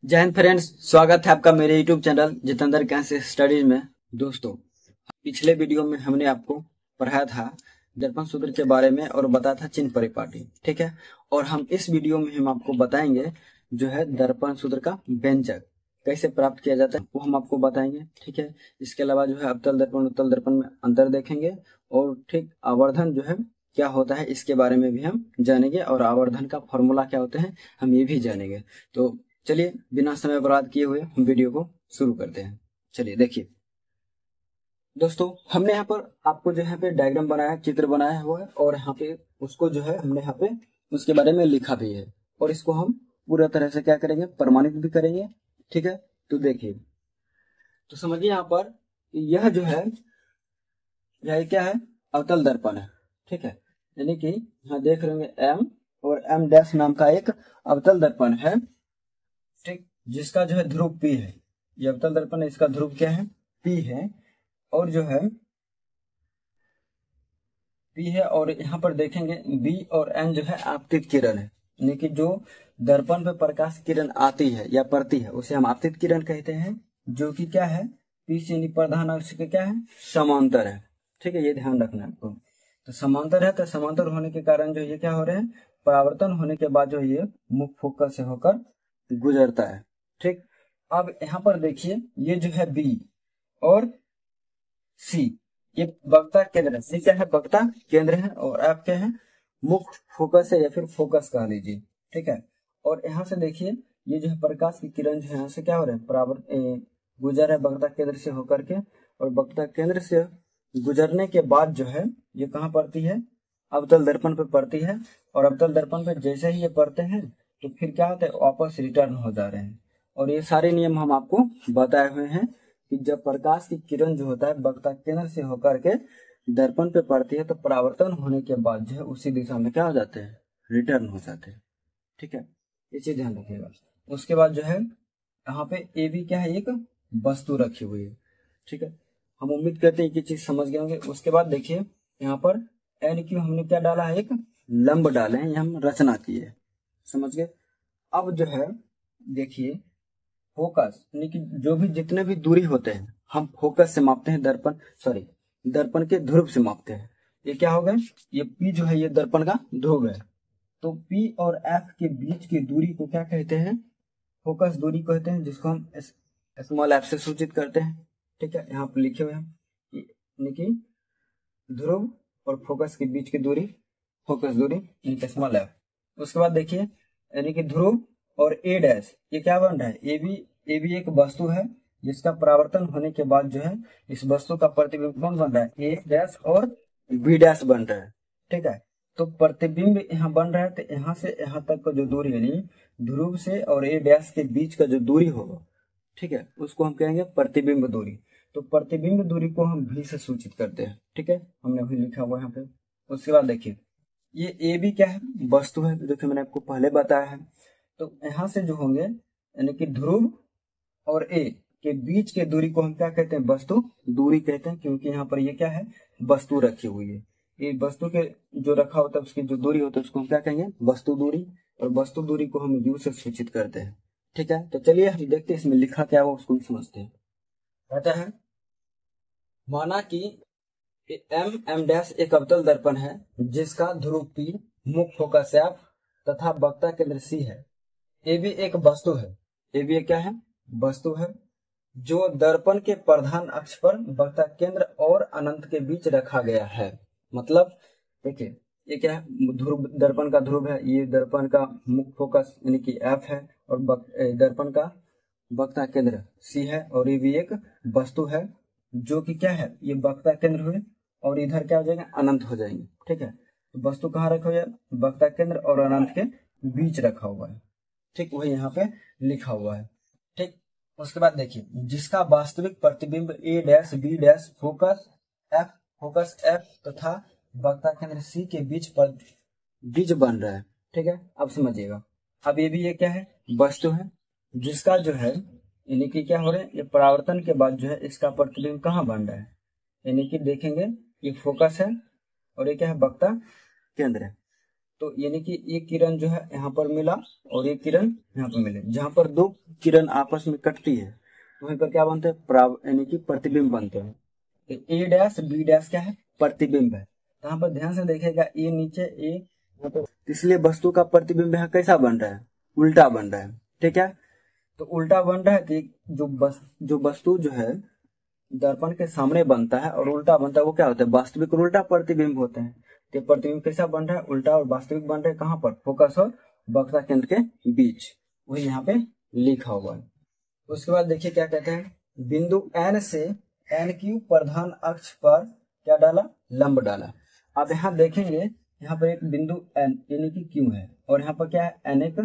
जय हिंद फ्रेंड्स, स्वागत है आपका मेरे यूट्यूब चैनल जितेंद्र कैंस स्टडीज में। दोस्तों, पिछले वीडियो में हमने आपको पढ़ाया था दर्पण सूत्र के बारे में और बताया था चिन्ह परिपाटी, ठीक है। और हम इस वीडियो में हम आपको बताएंगे जो है दर्पण सूत्र का व्यंजक कैसे प्राप्त किया जाता है वो हम आपको बताएंगे, ठीक है। इसके अलावा जो है अवतल दर्पण उत्तल दर्पण में अंतर देखेंगे और ठीक आवर्धन जो है क्या होता है इसके बारे में भी हम जानेंगे और आवर्धन का फॉर्मूला क्या होता है हम ये भी जानेंगे। तो चलिए बिना समय बर्बाद किए हुए हम वीडियो को शुरू करते हैं। चलिए देखिए दोस्तों, हमने यहाँ पर आपको जो यहाँ पे डायग्राम बनाया है, चित्र बनाया हुआ है और यहाँ पे उसको जो है हमने यहाँ पे उसके बारे में लिखा भी है और इसको हम पूरा तरह से क्या करेंगे, प्रमाणित भी करेंगे, ठीक है। तो देखिए, तो समझिए यहाँ पर यह जो है यह क्या है, अवतल दर्पण है, ठीक है। यानी कि यहाँ देख रहे होंगे एम और एम डैश नाम का एक अवतल दर्पण है, ठीक, जिसका जो है ध्रुव P है। ये अवतल दर्पण है, इसका ध्रुव क्या है, P है। और जो है P है और यहाँ पर देखेंगे B और N जो है आपतित किरण है, यानी कि जो दर्पण पे प्रकाश किरण आती है या पड़ती है उसे हम आपतित किरण कहते हैं, जो कि क्या है P से प्रधान अक्ष के क्या है, समांतर है, ठीक है। ये ध्यान रखना है आपको। तो समांतर है, तो समांतर होने के कारण जो ये क्या हो रहे हैं, परावर्तन होने के बाद जो ये मुख्य फोकस से होकर गुजरता है, ठीक। अब यहाँ पर देखिए ये जो है बी और सी, ये वक्ता केंद्र है। सी क्या है, वक्ता केंद्र है और एफ क्या है, मुख्य फोकस है या फिर फोकस कह लीजिए, ठीक है। और यहाँ से देखिए ये जो है प्रकाश की किरण जो है यहाँ से क्या हो रहा है, गुजर है वक्ता केंद्र से होकर के, और वक्ता केंद्र से गुजरने के बाद जो है ये कहाँ पड़ती है, अवतल दर्पण पे पड़ती है। और अवतल दर्पण पे जैसे ही ये पड़ते हैं तो फिर क्या होता है, वापस रिटर्न हो जा रहे हैं। और ये सारे नियम हम आपको बताए हुए हैं कि जब प्रकाश की किरण जो होता है वक्ता केंद्र से होकर के दर्पण पे पड़ती है तो परावर्तन होने के बाद जो है उसी दिशा में क्या हो जाते हैं, रिटर्न हो जाते हैं, ठीक है। ये चीज ध्यान रखिएगा। उसके बाद जो है यहाँ पे ए बी क्या है, एक वस्तु रखी हुई है, ठीक है। हम उम्मीद करते हैं कि चीज समझ गए होंगे। उसके बाद देखिए यहाँ पर एन क्यू हमने क्या डाला है, एक लंब डाले हैं, हम रचना की है, समझ गए। अब जो है देखिए फोकस, यानी कि जो भी जितने भी दूरी होते हैं हम फोकस से मापते हैं, दर्पण के ध्रुव से मापते हैं। ये क्या हो गए, ये P जो है ये दर्पण का ध्रुव है। तो P और F के बीच की दूरी को क्या कहते हैं, फोकस दूरी कहते हैं, जिसको हम स्मॉल एफ से सूचित करते हैं, ठीक है। यहाँ पर लिखे हुए हैं यानी कि ध्रुव और फोकस के बीच की दूरी फोकस दूरी यानी कि स्मॉल एफ। उसके बाद देखिए यानी कि ध्रुव और ए डैश ये क्या बन रहा है, ए बी एक वस्तु है जिसका परावर्तन होने के बाद जो है इस वस्तु का प्रतिबिंब कौन बन रहा है, ए डैश और बी डैश बन रहा है, ठीक है। तो प्रतिबिंब यहाँ बन रहा है, तो यहाँ से यहाँ तक का जो दूरी यानी ध्रुव से और ए डैश के बीच का जो दूरी होगा, ठीक है, उसको हम कहेंगे प्रतिबिंब दूरी। तो प्रतिबिंब दूरी को हम भी से सूचित करते हैं, ठीक है, हमने अभी लिखा हुआ यहाँ पे। उसके बाद देखिए ये ए बी क्या है, वस्तु है, जो कि मैंने आपको पहले बताया है। तो यहाँ से जो होंगे यानी कि ध्रुव और ए के बीच के दूरी को हम क्या कहते हैं, वस्तु दूरी कहते हैं, क्योंकि यहाँ पर ये क्या है, वस्तु रखी हुई है। ये वस्तु के जो रखा होता है उसकी जो दूरी होता है उसको हम क्या कहेंगे, वस्तु दूरी। और वस्तु दूरी को हम यू से सूचित करते हैं, ठीक है। तो चलिए हम देखते हैं इसमें लिखा क्या है उसको समझते हैं। कहता है माना कि एम डैश एक अवतल दर्पण है जिसका ध्रुव P, मुख्य फोकस F तथा वक्ता केंद्र C है। ए भी एक वस्तु है, ए भी क्या है, वस्तु है, जो दर्पण के प्रधान अक्ष पर वक्ता केंद्र और अनंत के बीच रखा गया है। मतलब देखिए ये क्या है, ध्रुव दर्पण का ध्रुव है, ये दर्पण का मुख्य फोकस यानी कि F है, और दर्पण का वक्ता केंद्र C है, और ये भी एक वस्तु है जो कि क्या है, ये वक्ता केंद्र हुए और इधर क्या हो जाएंगे, अनंत हो जाएंगे, ठीक है। तो वस्तु कहाँ रखा हुआ है, वक्ता केंद्र और अनंत के बीच रखा हुआ है, ठीक, वही यहाँ पे लिखा हुआ है, ठीक। उसके बाद देखिए जिसका वास्तविक प्रतिबिंब A dash B dash focus F तथा वक्ता केंद्र सी के बीच बन रहा है, ठीक है। अब समझिएगा, अब ये भी ये क्या है, वस्तु है जिसका जो है यानी कि क्या हो रहा है, ये परावर्तन के बाद जो है इसका प्रतिबिंब कहाँ बन रहा है, यानी कि देखेंगे ये फोकस है और ये क्या है, वक्ता केंद्र है। तो यानी कि ये किरण जो है यहाँ पर मिला और ये किरण यहाँ पर मिले, जहाँ पर दो किरण आपस में कटती है तो वहीं पर क्या बनते हैं, यानी कि प्रतिबिंब बनते हैं। तो ए डैश बी डैश क्या है, प्रतिबिंब है। तो यहाँ पर ध्यान से देखेगा, ए नीचे ए यहाँ पर, इसलिए वस्तु का प्रतिबिंब यहाँ कैसा बन रहा है, उल्टा बन रहा है। ठीक है, तो उल्टा बन रहा है कि जो वस्तु जो है दर्पण के सामने बनता है और उल्टा बनता है, वो क्या होता है, वास्तविक और उल्टा प्रतिबिंब होते हैं। तो प्रतिबिंब कैसा बन रहा है, उल्टा, और वास्तविक बन रहा है कहाँ पर, फोकस और वक्रता केंद्र के बीच, वही यहाँ पे लिखा हुआ है। उसके बाद देखिए क्या कहते हैं, बिंदु एन से एन क्यू प्रधान अक्ष पर क्या डाला, लंब डाला। अब यहाँ देखेंगे, यहाँ पर एक बिंदु एन यानी कि क्यू है और यहाँ पर क्या है, एन एक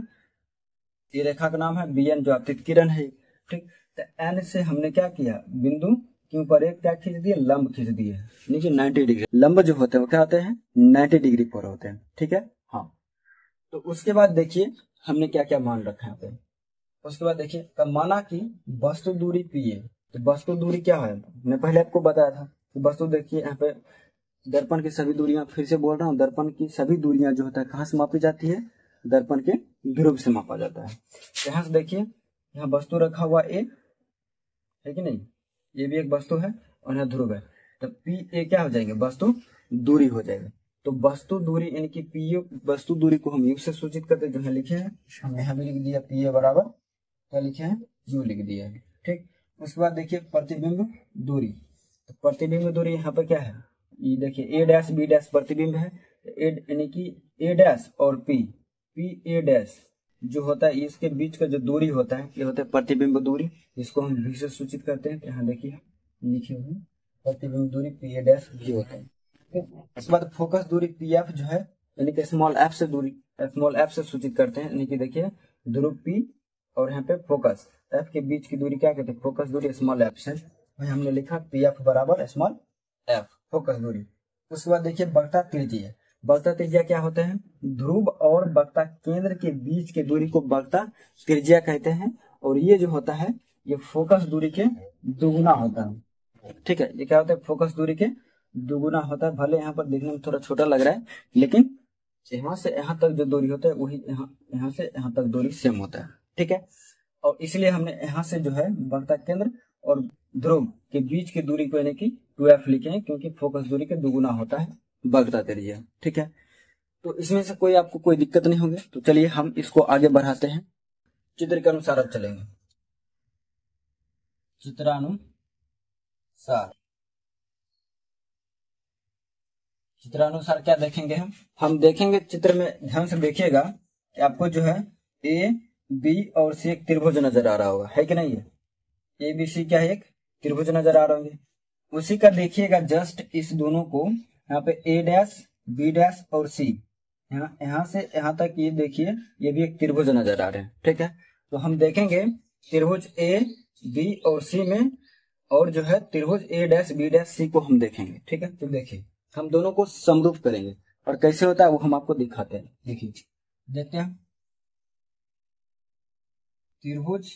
ये रेखा का नाम है, बी एन जो आपतित किरण है। ठीक, तो एन से हमने क्या किया, बिंदु क्यू पर एक क्या खींच दिए, लंब खींच दिए, यानी कि 90 डिग्री। लंब जो होते हैं वो क्या होते हैं, 90 डिग्री पर होते हैं। ठीक है, हाँ। तो उसके बाद देखिए हमने क्या क्या मान रखा है यहाँ पे। उसके बाद देखिए, तब माना कि वस्तु दूरी पी है, तो वस्तु दूरी क्या है, मैं पहले आपको बताया था कि वस्तु, देखिए यहाँ पे दर्पण की सभी दूरियां, फिर से बोल रहा हूँ, दर्पण की सभी दूरियां जो होता है कहाँ से मापी जाती है, दर्पण के ध्रुव से मापा जाता है। यहाँ से देखिए, यहाँ वस्तु रखा हुआ ए है कि नहीं, ये भी एक वस्तु है और यहाँ ध्रुव है, तो पी ए क्या हो जाएंगे, वस्तु दूरी हो जाएगा। तो वस्तु दूरी यानी कि पी ए, वस्तु दूरी को हम यू से सूचित करते हैं, जो है लिखे हैं, हम यहाँ भी लिख दिया पी ए बराबर क्या लिखे हैं, यू लिख दिया है। ठीक, उसके बाद देखिए प्रतिबिंब दूरी, तो प्रतिबिंब दूरी यहाँ पर क्या है, ये देखिए ए डैश बी डैश प्रतिबिंब है, यानी कि ए डैश और पी ए डैश जो होता है, इसके बीच का जो दूरी होता है ये होता है प्रतिबिंब दूरी, इसको हम भी से सूचित करते हैं। यहाँ देखिए लिखे हुए प्रतिबिंब दूरी पी ए डैश भी होता है। इसके बाद फोकस दूरी पी एफ जो है, यानी कि स्मॉल एफ से दूरी, स्मॉल एफ से सूचित करते हैं, यानी कि देखिए ध्रुव पी और यहाँ पे फोकस एफ के बीच की दूरी क्या कहते हैं, फोकस दूरी स्मॉल एफ से, वही हमने लिखा पी एफ बराबर स्मॉल एफ फोकस दूरी। उसके बाद देखिए वक्रता त्रिज्या, वक्रता त्रिज्या क्या होता है, ध्रुव और वक्रता केंद्र के बीच की दूरी को वक्रता त्रिज्या कहते हैं, और ये जो होता है ये फोकस दूरी के दुगुना होता है। ठीक है, ये क्या होता है, फोकस दूरी के दुगुना होता है। भले यहाँ पर देखने में थोड़ा छोटा लग रहा है, लेकिन यहाँ से यहाँ तक जो दूरी होता है वही यहाँ से यहाँ तक दूरी सेम होता है। ठीक है, और इसलिए हमने यहाँ से जो है वक्रता केंद्र और ध्रुव के बीच की दूरी को यानी कि 2f लिखे हैं, क्योंकि फोकस दूरी के दुगुना होता है वक्रता त्रिज्या। ठीक है, तो इसमें से कोई आपको कोई दिक्कत नहीं होगी। तो चलिए हम इसको आगे बढ़ाते हैं, चित्र के अनुसार अब चलेंगे। चित्रानुसार क्या देखेंगे, हम देखेंगे चित्र में, ध्यान से देखिएगा कि आपको जो है ए बी और सी एक त्रिभुज नजर आ रहा होगा, है कि नहीं है, ए बी सी क्या है, एक त्रिभुज नजर आ रहा होंगे। उसी का देखिएगा जस्ट इस दोनों को, यहाँ पे ए डैश बी डैश और सी, यहाँ से यहाँ तक ये देखिए, ये भी एक त्रिभुज नजर आ रहे हैं। ठीक है, तो हम देखेंगे त्रिभुज ए बी और सी में, और जो है त्रिभुज ए डैश बी डैश सी को हम देखेंगे। ठीक है, तो देखिए हम दोनों को समरूप करेंगे, और कैसे होता है वो हम आपको दिखाते हैं। देखिए देखते हैं, त्रिभुज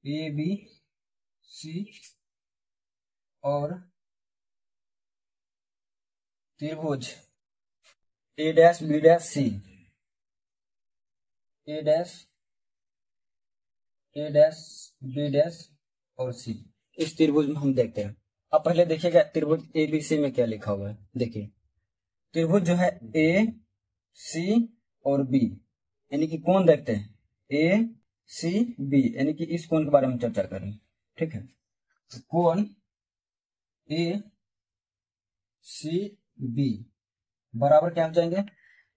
ए बी सी और त्रिभुज ए डैश बी डैश सी, ए डैश बी डैश और सी, इस त्रिभुज में हम देखते हैं। अब पहले देखिएगा त्रिभुज ए बी सी में क्या लिखा हुआ है। देखिए त्रिभुज जो है ए सी और बी, यानी कि कोण देखते हैं ए सी बी, यानी कि इस कोण के बारे में चर्चा करें। ठीक है, तो कोण ए सी बी बराबर क्या हो जाएंगे,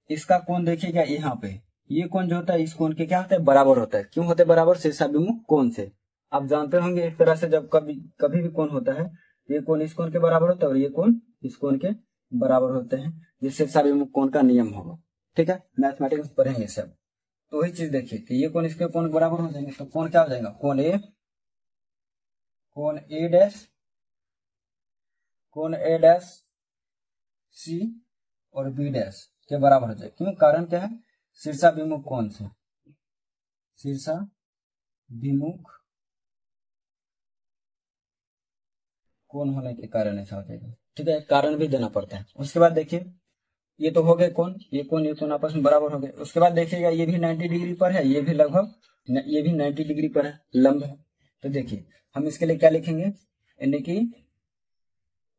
इसका कोण देखिएगा यहाँ पे, ये कोण जो होता है इस कोण के क्या होता है, बराबर होता है। क्यों होते हैं बराबर, शीर्षाभिमुख कोण से। आप जानते होंगे इस तरह से जब कभी भी कोण होता है, ये कोण इस कोण के बराबर होता है और ये कोण इस कोण के बराबर होते हैं, ये शीर्षाभिमुख कोण का नियम होगा। ठीक है, मैथमेटिक्स पढ़ेंगे सब, तो वही चीज देखिए कि ये कोण इसके कोण बराबर हो जाएंगे, तो कोण क्या हो जाएगा, कोण ए डैश सी और बी डैश के बराबर हो जाए। क्यों, कारण क्या है, शीर्षाभिमुख कोण से, शीर्षाभिमुख कोण होने के कारण ऐसा हो जाएगा। ठीक है, कारण भी देना पड़ता है। उसके बाद देखिए ये तो हो गए कोण, ये कोण आपस में बराबर हो गए। उसके बाद देखिएगा ये भी 90 डिग्री पर है, ये भी लगभग ये भी 90 डिग्री पर है, लंब है। तो देखिए हम इसके लिए क्या लिखेंगे, यानी कि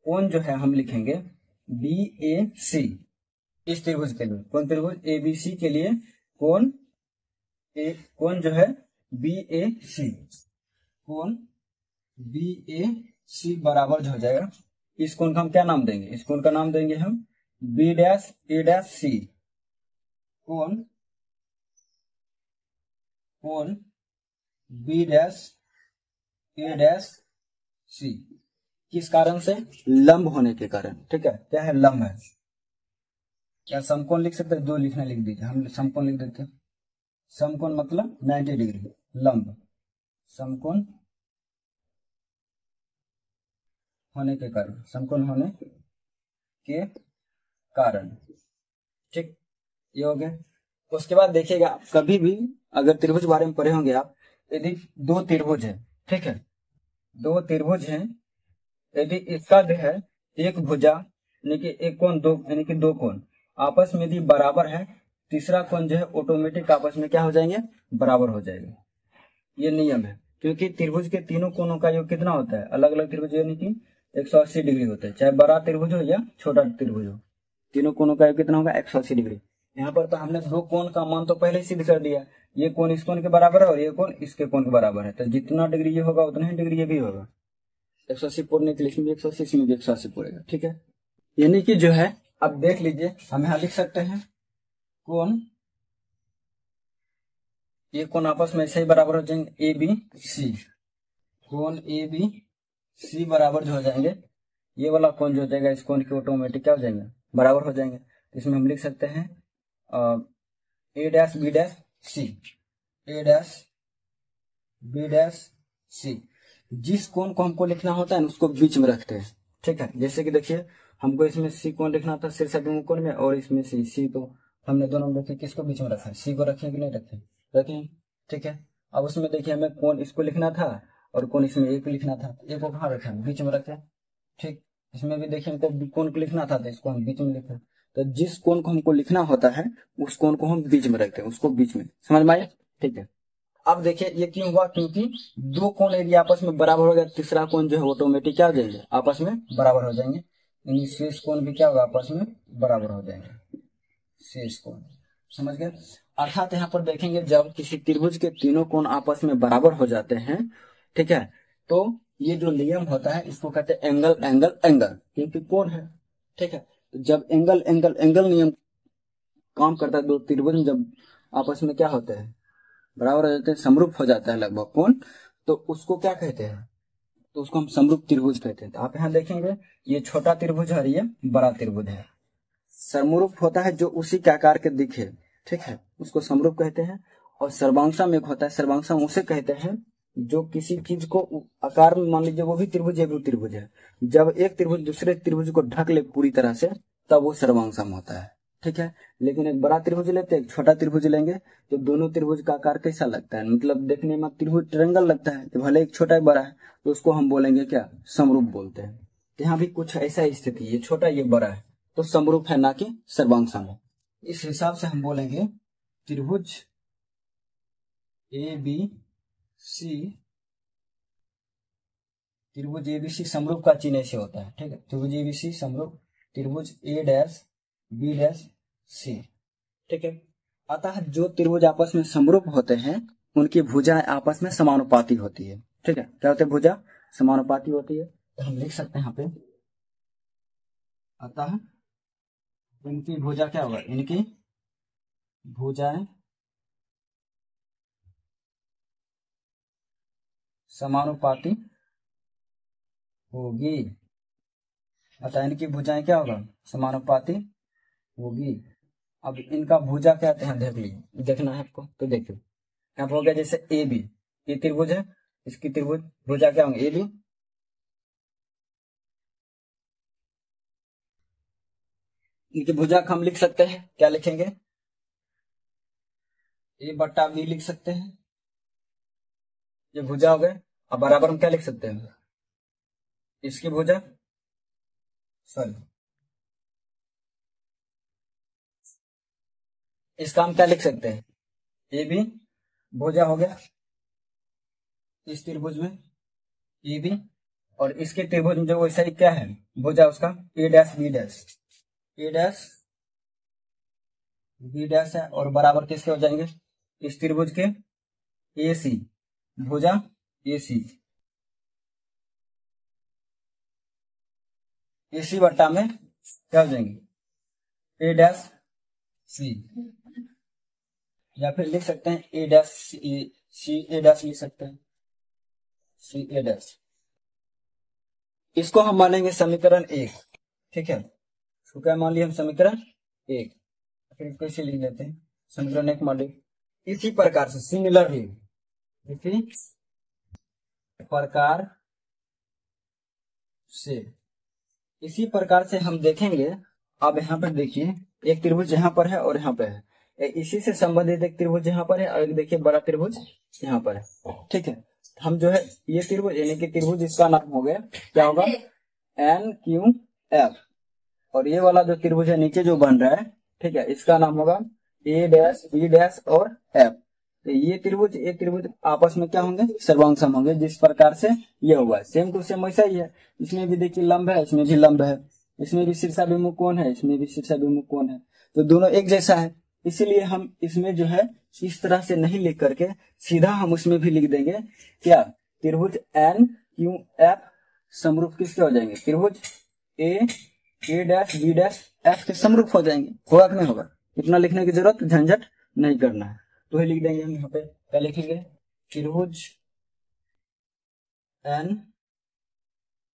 कोण जो है हम लिखेंगे बी ए सी। इस त्रिभुज के लिए कौन त्रिभुज ए बी सी के लिए कोण जो है बी ए सी, कोण बी ए सी बराबर जो हो जाएगा, इस कोण का हम क्या नाम देंगे, इस कोण का नाम देंगे हम बी डैश ए डैश सी। कोण बी डैश ए डैश सी, किस कारण से, लंब होने के कारण। ठीक है, क्या है, लंब है। क्या समकोण लिख सकते हैं, जो लिखना लिख दीजिए, हम समकोण लिख देते हैं। समकोण मतलब 90 डिग्री, लंब समकोण होने के कारण, समकोण होने के कारण। ठीक, ये हो गया। उसके बाद देखिएगा कभी भी अगर त्रिभुज बारे में पढ़े होंगे आप, यदि दो त्रिभुज है, ठीक है, दो त्रिभुज हैं, यदि इसका जो है एक भुजा यानी कि एक कोण दो यानी कि दो कोण आपस में यदि बराबर है, तीसरा कोण जो है ऑटोमेटिक आपस में क्या हो जाएंगे, बराबर हो जाएगा। ये नियम है, क्योंकि त्रिभुज के तीनों कोणों का योग कितना होता है, अलग अलग त्रिभुज यानी कि 180 डिग्री होता है, चाहे बड़ा त्रिभुज हो या छोटा त्रिभुज हो, तीनों कोणों का योग कितना होगा, 180 डिग्री। यहाँ पर तो हमने दो कोण का मान तो पहले ही सिद्ध कर दिया, ये कोण इस कोण के बराबर है और ये कोण इसके कोण के बराबर है, तो जितना डिग्री ये होगा उतना ही डिग्री ये भी होगा। 180 पूरने के लिए इसमें भी 180, इसमें भी 180 पूरेगा। ठीक है, यानी कि जो है अब देख लीजिए हम यहाँ लिख सकते हैं कोण, ये कोण आपस में ऐसे ही बराबर हो जाएंगे ए बी सी, कोण ए बी सी बराबर जो हो जाएंगे, ये वाला कोण जो हो जाएगा इस कोण के ऑटोमेटिक क्या हो जाएंगे, बराबर हो जाएंगे। इसमें हम लिख सकते हैं ए डैश बी डैश सी, ए डैश बी डैश सी। जिस कोण को हमको लिखना होता है ना उसको बीच में रखते हैं। ठीक है, जैसे कि देखिए हमको इसमें सी कोण लिखना था शीर्ष कोण में, और इसमें सी को हमने दोनों में देखिए किसको बीच में रखा है, सी को रखें कि नहीं रखें, रखें। ठीक है, अब उसमें देखिए हमें कोण इसको लिखना था और कोण इसमें एक लिखना था, एक को कहाँ रखें, बीच में रखें। ठीक, इसमें भी देखिए हमको कोण को लिखना था तो इसको हम बीच में लिखें। तो जिस कोण को हमको लिखना होता है उस कोण को हम बीच में रखते हैं, उसको बीच में, समझ में आया। ठीक है, अब देखिए ये क्यों हुआ, क्योंकि दो कोण यदि आपस में बराबर हो गया, तीसरा कोण जो है ऑटोमेटिक क्या हो जाएंगे, आपस में बराबर हो जाएंगे, यानी शेष कोण भी क्या होगा, आपस में बराबर हो जाएंगे, शेष कोण। समझ गए, अर्थात यहाँ पर देखेंगे जब किसी त्रिभुज के तीनों कोण आपस में बराबर हो जाते हैं, ठीक है, तो ये जो नियम होता है इसको कहते हैं एंगल एंगल एंगल, क्योंकि कोण है। ठीक है, तो जब एंगल एंगल एंगल नियम काम करता है, दो त्रिभुज जब आपस में क्या होते हैं, बराबर हो जाते हैं, समरूप हो जाता है लगभग कोण, तो उसको क्या कहते हैं, तो उसको हम समरूप त्रिभुज कहते हैं। तो आप यहाँ देखेंगे ये छोटा त्रिभुज है और ये बड़ा त्रिभुज है, समरूप होता है जो उसी के आकार के दिखे, ठीक है, उसको समरूप कहते हैं। और सर्वांशम एक होता है, सर्वांशम उसे कहते हैं जो किसी चीज को आकार में, मान लीजिए वो भी त्रिभुज है, वो त्रिभुज है, जब एक त्रिभुज दूसरे त्रिभुज को ढक ले पूरी तरह से तब वो सर्वांशम होता है। ठीक है, लेकिन एक बड़ा त्रिभुज लेते हैं, एक छोटा त्रिभुज लेंगे, तो दोनों त्रिभुज का आकार कैसा लगता है, मतलब देखने में त्रिभुज ट्रायंगल लगता है, तो भले एक छोटा है बड़ा है, तो उसको हम बोलेंगे क्या, समरूप बोलते हैं। यहाँ भी कुछ ऐसा स्थिति, ये छोटा ये बड़ा है तो समरूप है, ना कि सर्वांशम है। इस हिसाब से हम बोलेंगे त्रिभुज ए बी सी, त्रिभुज ए बी सी समरूप का चिन्ह ऐसे होता है। ठीक है, त्रिभुज ए बी सी समरूप, त्रिभुज ए डैश बी डैश सी। ठीक है, अतः जो त्रिभुज आपस में समरूप होते हैं उनकी भुजाएं आपस में समानुपाती होती है। ठीक है, क्या होते हैं, भुजा समानुपाती होती है, तो हम लिख सकते हैं यहाँ पे, अतः इनकी भुजा क्या होगा, इनकी भुजाएं समानुपाती होगी, अतः इनकी भुजाएं क्या होगा, समानुपाती होगी। अब इनका भुजा क्या है, देख लीजिए, देखना है आपको, तो देखिए यहाँ पर हो गया जैसे ए बी, ये त्रिभुज है, इसकी त्रिभुज भुजा क्या होंगे, ए बी, इनकी भुजा हम लिख सकते हैं, क्या लिखेंगे, ए बट्टा बी लिख सकते हैं, ये भुजा हो गए। अब बराबर हम क्या लिख सकते हैं, इसकी भुजा, सॉरी इसका हम क्या लिख सकते हैं, ए बी भुजा हो गया इस त्रिभुज में ए बी, और इसके त्रिभुज में जो वैसा ही क्या है भुजा उसका ए डैश बी डैश, ए डैश बी डैश है, और बराबर किसके हो जाएंगे इस त्रिभुज के ए सी, भुजा ए सी, ए सी बट्टा में क्या हो जाएंगे ए डैश सी, या फिर लिख सकते हैं ए डैश सी ए डैश लिख सकते हैं सी ए डैश। इसको हम मानेंगे समीकरण 1, ठीक है, इसको क्या मान लिया हम समीकरण 1, फिर कैसे लिख लेते हैं समीकरण 1 मान लिया। इसी प्रकार से सिमिलरली, इसी प्रकार से, इसी प्रकार से हम देखेंगे। अब यहाँ पर देखिए एक त्रिभुज यहाँ पर है और यहाँ पर है, इसी से संबंधित एक त्रिभुज यहाँ पर है और एक देखिए बड़ा त्रिभुज यहाँ पर है, ठीक है। हम जो है ये त्रिभुज यानी कि त्रिभुज इसका नाम हो गया क्या होगा एन क्यू एफ, और ये वाला जो त्रिभुज है नीचे जो बन रहा है, ठीक है, इसका नाम होगा ए डैश बी डैश और एफ। तो ये त्रिभुज आपस में क्या होंगे सर्वांग सम होंगे, जिस प्रकार से ये हुआ सेम टू सेम वैसा ही है। इसमें भी देखिए लंब है, इसमें भी लंब है, इसमें भी शीर्षाभिमुख कोण है, इसमें भी शीर्षाभिमुख कोण है, तो दोनों एक जैसा है। इसीलिए हम इसमें जो है इस तरह से नहीं लिख करके सीधा हम उसमें भी लिख देंगे क्या त्रिभुज एन क्यू एफ समरूप किसके हो जाएंगे त्रिभुज ए डैश बी डैश एफ के समरूप हो जाएंगे। होगा कि नहीं होगा, इतना लिखने की जरूरत झंझट नहीं करना है, तो ही लिख देंगे हम यहाँ पे। क्या लिखेंगे त्रिभुज एन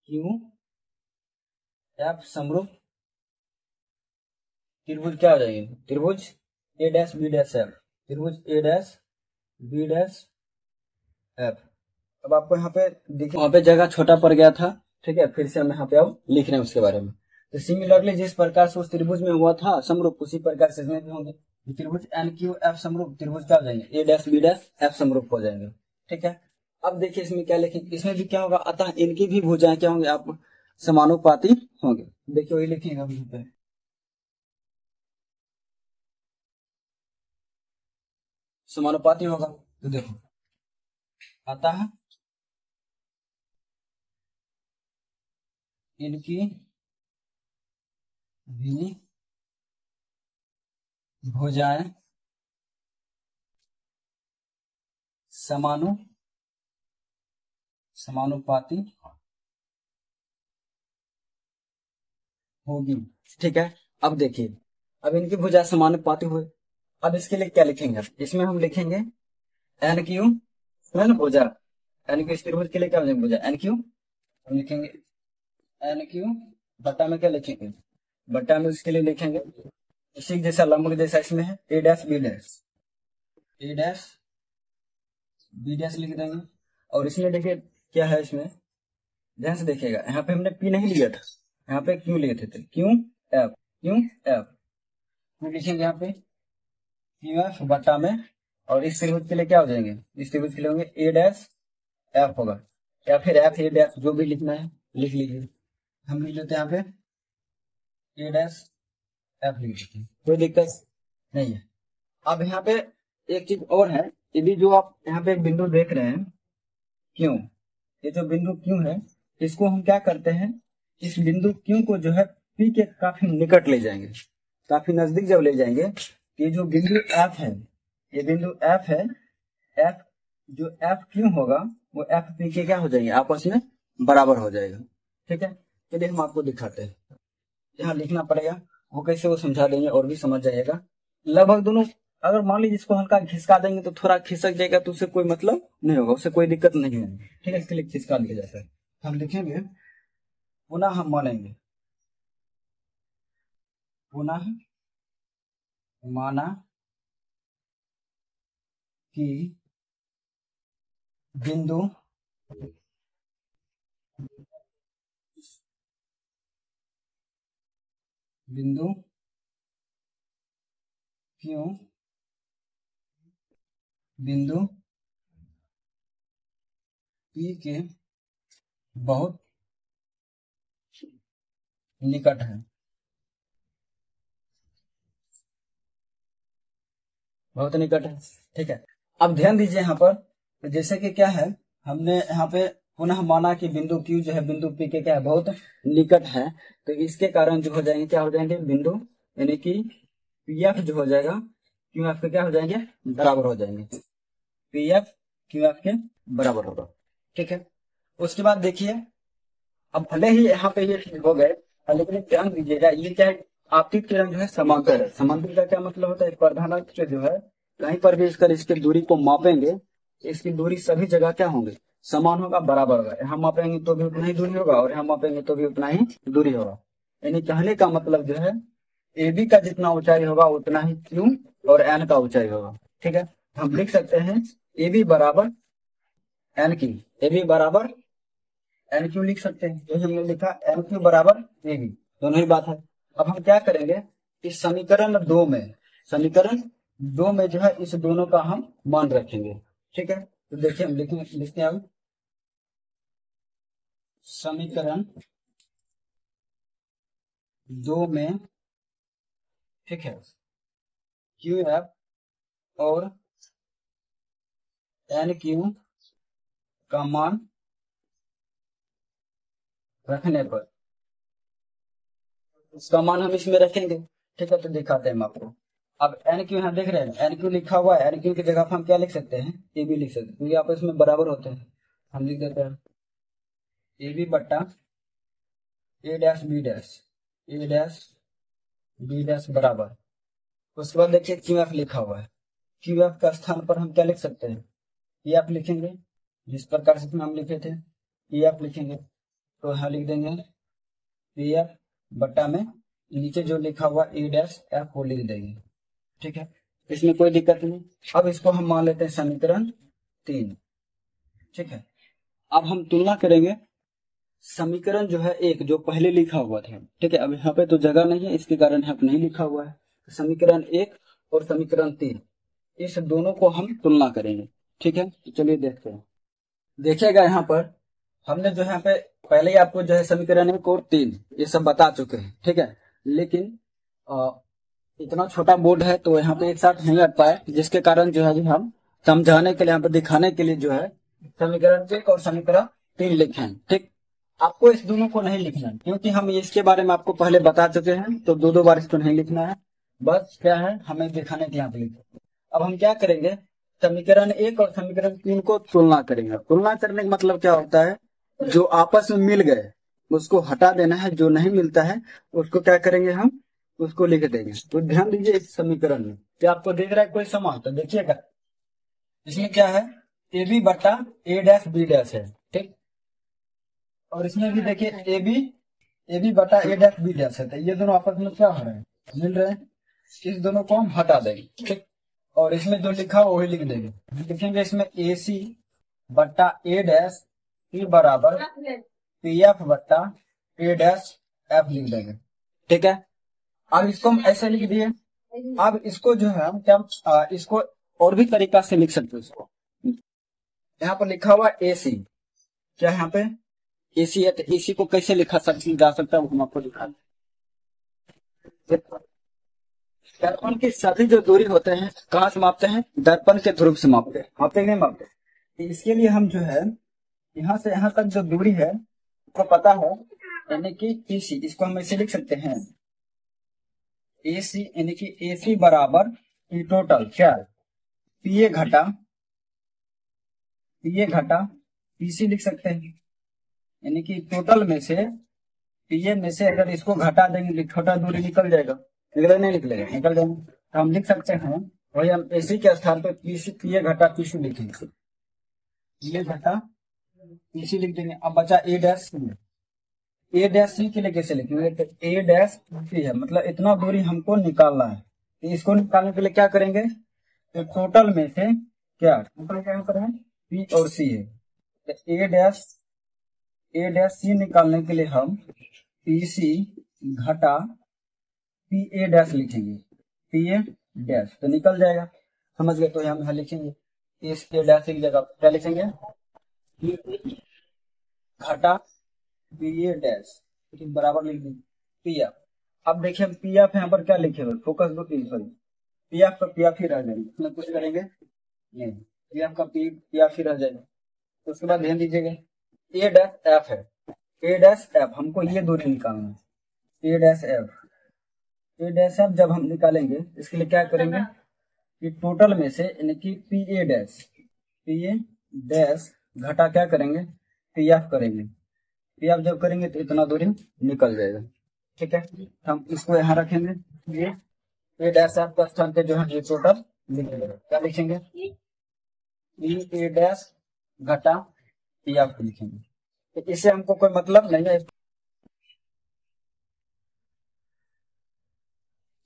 क्यू एफ समरूप त्रिभुज क्या हो जाएंगे त्रिभुज ए डैश बी डैश एफ, त्रिभुज ए डैश बी डैश एफ। अब आपको यहाँ पे देखिए वहां पे जगह छोटा पड़ गया था, ठीक है, फिर से हम यहाँ पे अब लिख रहे हैं उसके बारे में। तो सिमिलरली जिस प्रकार से उस त्रिभुज में हुआ था समरूप, उसी प्रकार से इसमें भी होंगे। त्रिभुज एन क्यू एफ समरूप त्रिभुज क्या हो जाएंगे ए डैश बी डैश एफ समरूप हो जाएंगे, ठीक है। अब देखिए इसमें क्या लिखेंगे, इसमें भी क्या होगा अतः इनकी भी भुजाएं क्या होंगे आप समानुपाती होंगे। देखिए वही लिखेंगे हम यहाँ पे समानुपाती होगा, तो देखो अतः इनकी भी भुजाएं समानुपाती होगी, ठीक है। अब देखिए अब इनकी भुजा समानुपाती हुए, अब इसके लिए क्या लिखेंगे, इसमें हम लिखेंगे एन क्यू है ना भुजा, एन क्यू त्रिभुज के लिए क्या हो जाएगा भुजा एन क्यू, हम लिखेंगे एन क्यू बट्टा में क्या लिखेंगे बट्टा में उसके लिए लिखेंगे इसी जैसा लंब जैसा इसमें है ए डैश बी डैश, ए डैश बी डैश लिख देंगे। और इसमें देखिए क्या है, इसमें ध्यान से देखिएगा यहाँ पे हमने पी नहीं लिया था, यहाँ पे क्यू लिए थे Q F, Q F Q लिखेंगे यहाँ पे क्यू एफ बट्टा में, और इस त्रिभुज के लिए क्या हो जाएंगे इस त्रिभुज के लिए होंगे ए डैश एफ होगा, या फिर एफ ए डैश जो भी लिखना है लिख लीजिए। हम लिख लेते हैं यहाँ पे ए डैश एफ लिख लेते हैं, कोई दिक्कत नहीं है। अब यहाँ पे एक चीज और है, यदि जो आप यहाँ पे एक बिंदु देख रहे हैं क्यों, ये जो बिंदु क्यों है इसको हम क्या करते हैं इस बिंदु क्यों को जो है पी के काफी निकट ले जाएंगे, काफी नजदीक जब ले जाएंगे, ये जो बिंदु एफ है ये बिंदु एफ है, एफ जो एफ क्यों होगा वो एफ पी के क्या हो जाएंगे आपस में बराबर हो जाएगा, ठीक है। चलिए हम आपको दिखाते हैं, यहाँ लिखना पड़ेगा वो कैसे वो समझा देंगे और भी समझ जाइएगा। लगभग दोनों अगर मान लीजिए इसको हल्का खिसका देंगे तो थोड़ा खिसक जाएगा, तो उससे कोई मतलब नहीं होगा, उससे कोई दिक्कत नहीं होगी, ठीक है। इसके लिए खिसका दिया जाता है। हम लिखेंगे पुनः हम मानेंगे, पुनः माना कि बिंदु बिंदु क्यों बिंदु पी के बहुत निकट है, बहुत निकट है। ठीक है, अब ध्यान दीजिए यहाँ पर, जैसे कि क्या है, हमने यहाँ पे पुनः माना कि बिंदु Q जो है बिंदु P के क्या है, बहुत निकट है, तो इसके कारण जो हो जाएंगे, क्या हो जाएंगे, बिंदु यानी कि PF जो हो जाएगा QF के क्या हो जाएंगे, बराबर हो जाएंगे। PF QF के बराबर होगा। ठीक है, उसके बाद देखिए, अब भले ही यहाँ पे ये हो गए, लेकिन ध्यान दीजिएगा, ये क्या है, आपतित किरण जो है समांतर है। समांतर का क्या मतलब होता है, प्रधानांतर जो है कहीं पर भी इसकी दूरी को मापेंगे, इसकी दूरी सभी जगह क्या होंगे, समान होगा, बराबर होगा। यहाँ मापेंगे तो भी उतना ही दूरी होगा, और यहाँ मापेंगे तो भी उतना ही दूरी होगा। यानी कहने का मतलब जो है, AB का जितना ऊंचाई होगा उतना ही Q और N का ऊंचाई होगा। ठीक है, हम लिख सकते हैं AB बराबर NQ, AB बराबर NQ लिख सकते हैं, जो हमने लिखा NQ बराबर AB, दोनों ही बात है। अब हम क्या करेंगे, इस समीकरण दो में जो है इस दोनों का हम मान रखेंगे। ठीक है, तो देखिए हम लिखते हैं अब समीकरण 2 में, ठीक है, QF और NQ का मान रखने पर, इसका मान हम इसमें रखेंगे। ठीक है, तो दिखाते हैं हम आपको। अब NQ यहाँ देख रहे हैं, NQ लिखा हुआ है, NQ की जगह पर हम क्या लिख सकते हैं, AB लिख सकते हैं, क्योंकि आपस में बराबर होते हैं। हम लिख देते हैं AB बट्टा A डैश B डैश बराबर। उसके बाद देखिए QF लिखा हुआ है, QF का स्थान पर हम क्या लिख सकते हैं, PF लिखेंगे, जिस प्रकार से हम लिखे थे PF लिखेंगे, तो यहाँ लिख देंगे PF बट्टा में नीचे जो लिखा हुआ A डैश F वो लिख देंगे। ठीक है, इसमें कोई दिक्कत नहीं। अब इसको हम मान लेते हैं समीकरण 3। ठीक है, अब हम तुलना करेंगे समीकरण जो है 1 जो पहले लिखा हुआ था। ठीक है, अब यहाँ पे तो जगह नहीं है, इसके कारण यहाँ पे नहीं लिखा हुआ है। समीकरण 1 और समीकरण 3, इस दोनों को हम तुलना करेंगे। ठीक है, तो चलिए देखते हैं। देखिएगा यहाँ पर हमने जो है यहाँ पे पहले ही आपको जो है समीकरण 1 और 3 ये सब बता चुके हैं। ठीक है, लेकिन इतना छोटा बोर्ड है तो यहाँ पे एक साथ नहीं रख पाए, जिसके कारण जो है हम समझाने के लिए, यहाँ पे दिखाने के लिए जो है समीकरण 1 और समीकरण 3 लिखे हैं। ठीक, आपको इस दोनों को नहीं लिखना है, क्योंकि हम इसके बारे में आपको पहले बता चुके हैं, तो दो बार इसको नहीं लिखना है। बस क्या है, हमें दिखाने के लिए यहाँ पे लिखे। अब हम क्या करेंगे, समीकरण 1 और समीकरण 3 को तुलना करेंगे। तुलना करने का मतलब क्या होता है, जो आपस में मिल गए उसको हटा देना है, जो नहीं मिलता है उसको क्या करेंगे, हम उसको लिख देंगे। तो ध्यान दीजिए, इस समीकरण में क्या आपको देख रहा है कोई समान, तो देखिएगा इसमें क्या है, AB बट्टा A डैश B डैश है। ठीक, और इसमें भी देखिए AB बटा A डैश B डैश है, तो ये दोनों आपस में क्या हो रहे हैं, मिल रहे हैं। इस दोनों को हम हटा देंगे। ठीक, और इसमें जो लिखा हो वही लिख देंगे। लिखेंगे इसमें AC बट्टा A डैश B बराबर PF बट्टा A डैश F लिख देंगे। ठीक है, अब इसको हम ऐसे लिख दिए। अब इसको जो है हम क्या, इसको और भी तरीका से लिख सकते हैं। इसको यहाँ पर लिखा हुआ AC, क्या यहाँ पे AC है, तो AC को कैसे लिखा जा सकता है वो हम आपको दिखा दें। दर्पण की सभी जो दूरी होते हैं कहाँ से मापते हैं, दर्पण के ध्रुव से मापते हैं, मापते नहीं मापते। तो इसके लिए हम जो है यहाँ से यहाँ तक जो दूरी है आपको पता है, यानी कि PC, इसको हम ऐसे लिख सकते हैं AC, यानी कि AC बराबर टोटल क्या, PA घटा PC लिख सकते हैं। यानी कि टोटल में से PA में से अगर इसको घटा देंगे, छोटा दूरी निकल जाएगा, निकलेगा नहीं निकलेगा, निकल जाएगा। तो हम लिख सकते हैं, वही हम AC के स्थान पर PA घटा PC लिखेंगे, PA घटा PC लिख देंगे। अब बचा A डैश C के लिए कैसे लिखेंगे, तो A डैश C है, मतलब इतना दूरी हमको निकालना है। तो इसको निकालने के लिए क्या करेंगे, तो टोटल में से टोटल क्या करें, P और C है, तो A डैश C निकालने के लिए हम PC घटा PA डैश लिखेंगे, PA डैश, तो निकल जाएगा, समझ गए। तो हम यहाँ लिखेंगे इस A डैश की जगह क्या लिखेंगे, PC घटा PA डैश, बराबर लिख देंगे PF। अब देखिए हम PF यहाँ पर क्या लिखे हुए, फोकस दो, सॉरी पी एफ का पी एफ ही रह जाएगा, इसमें कुछ करेंगे नहीं, पी एफ का पी एफ ही रह जाएगा। तो उसके बाद ध्यान दीजिएगा ए डैश एफ है, ए डैश एफ हमको ये दूरी निकालना है, ए डैश एफ। ए डैश एफ जब हम निकालेंगे इसके लिए क्या करेंगे कि टोटल में से यानी कि पी ए डैश घटा क्या करेंगे, पी एफ करेंगे। पी एफ जब करेंगे तो इतना दूरी निकल जाएगा, ठीक है। हम इसको यहाँ रखेंगे, ये ए डैश एफ का स्थान पे जो है ये टोटल लिखेंगे, क्या लिखेंगे, पी ए डैश घटा पी एफ लिखेंगे। तो इससे हमको कोई मतलब नहीं है।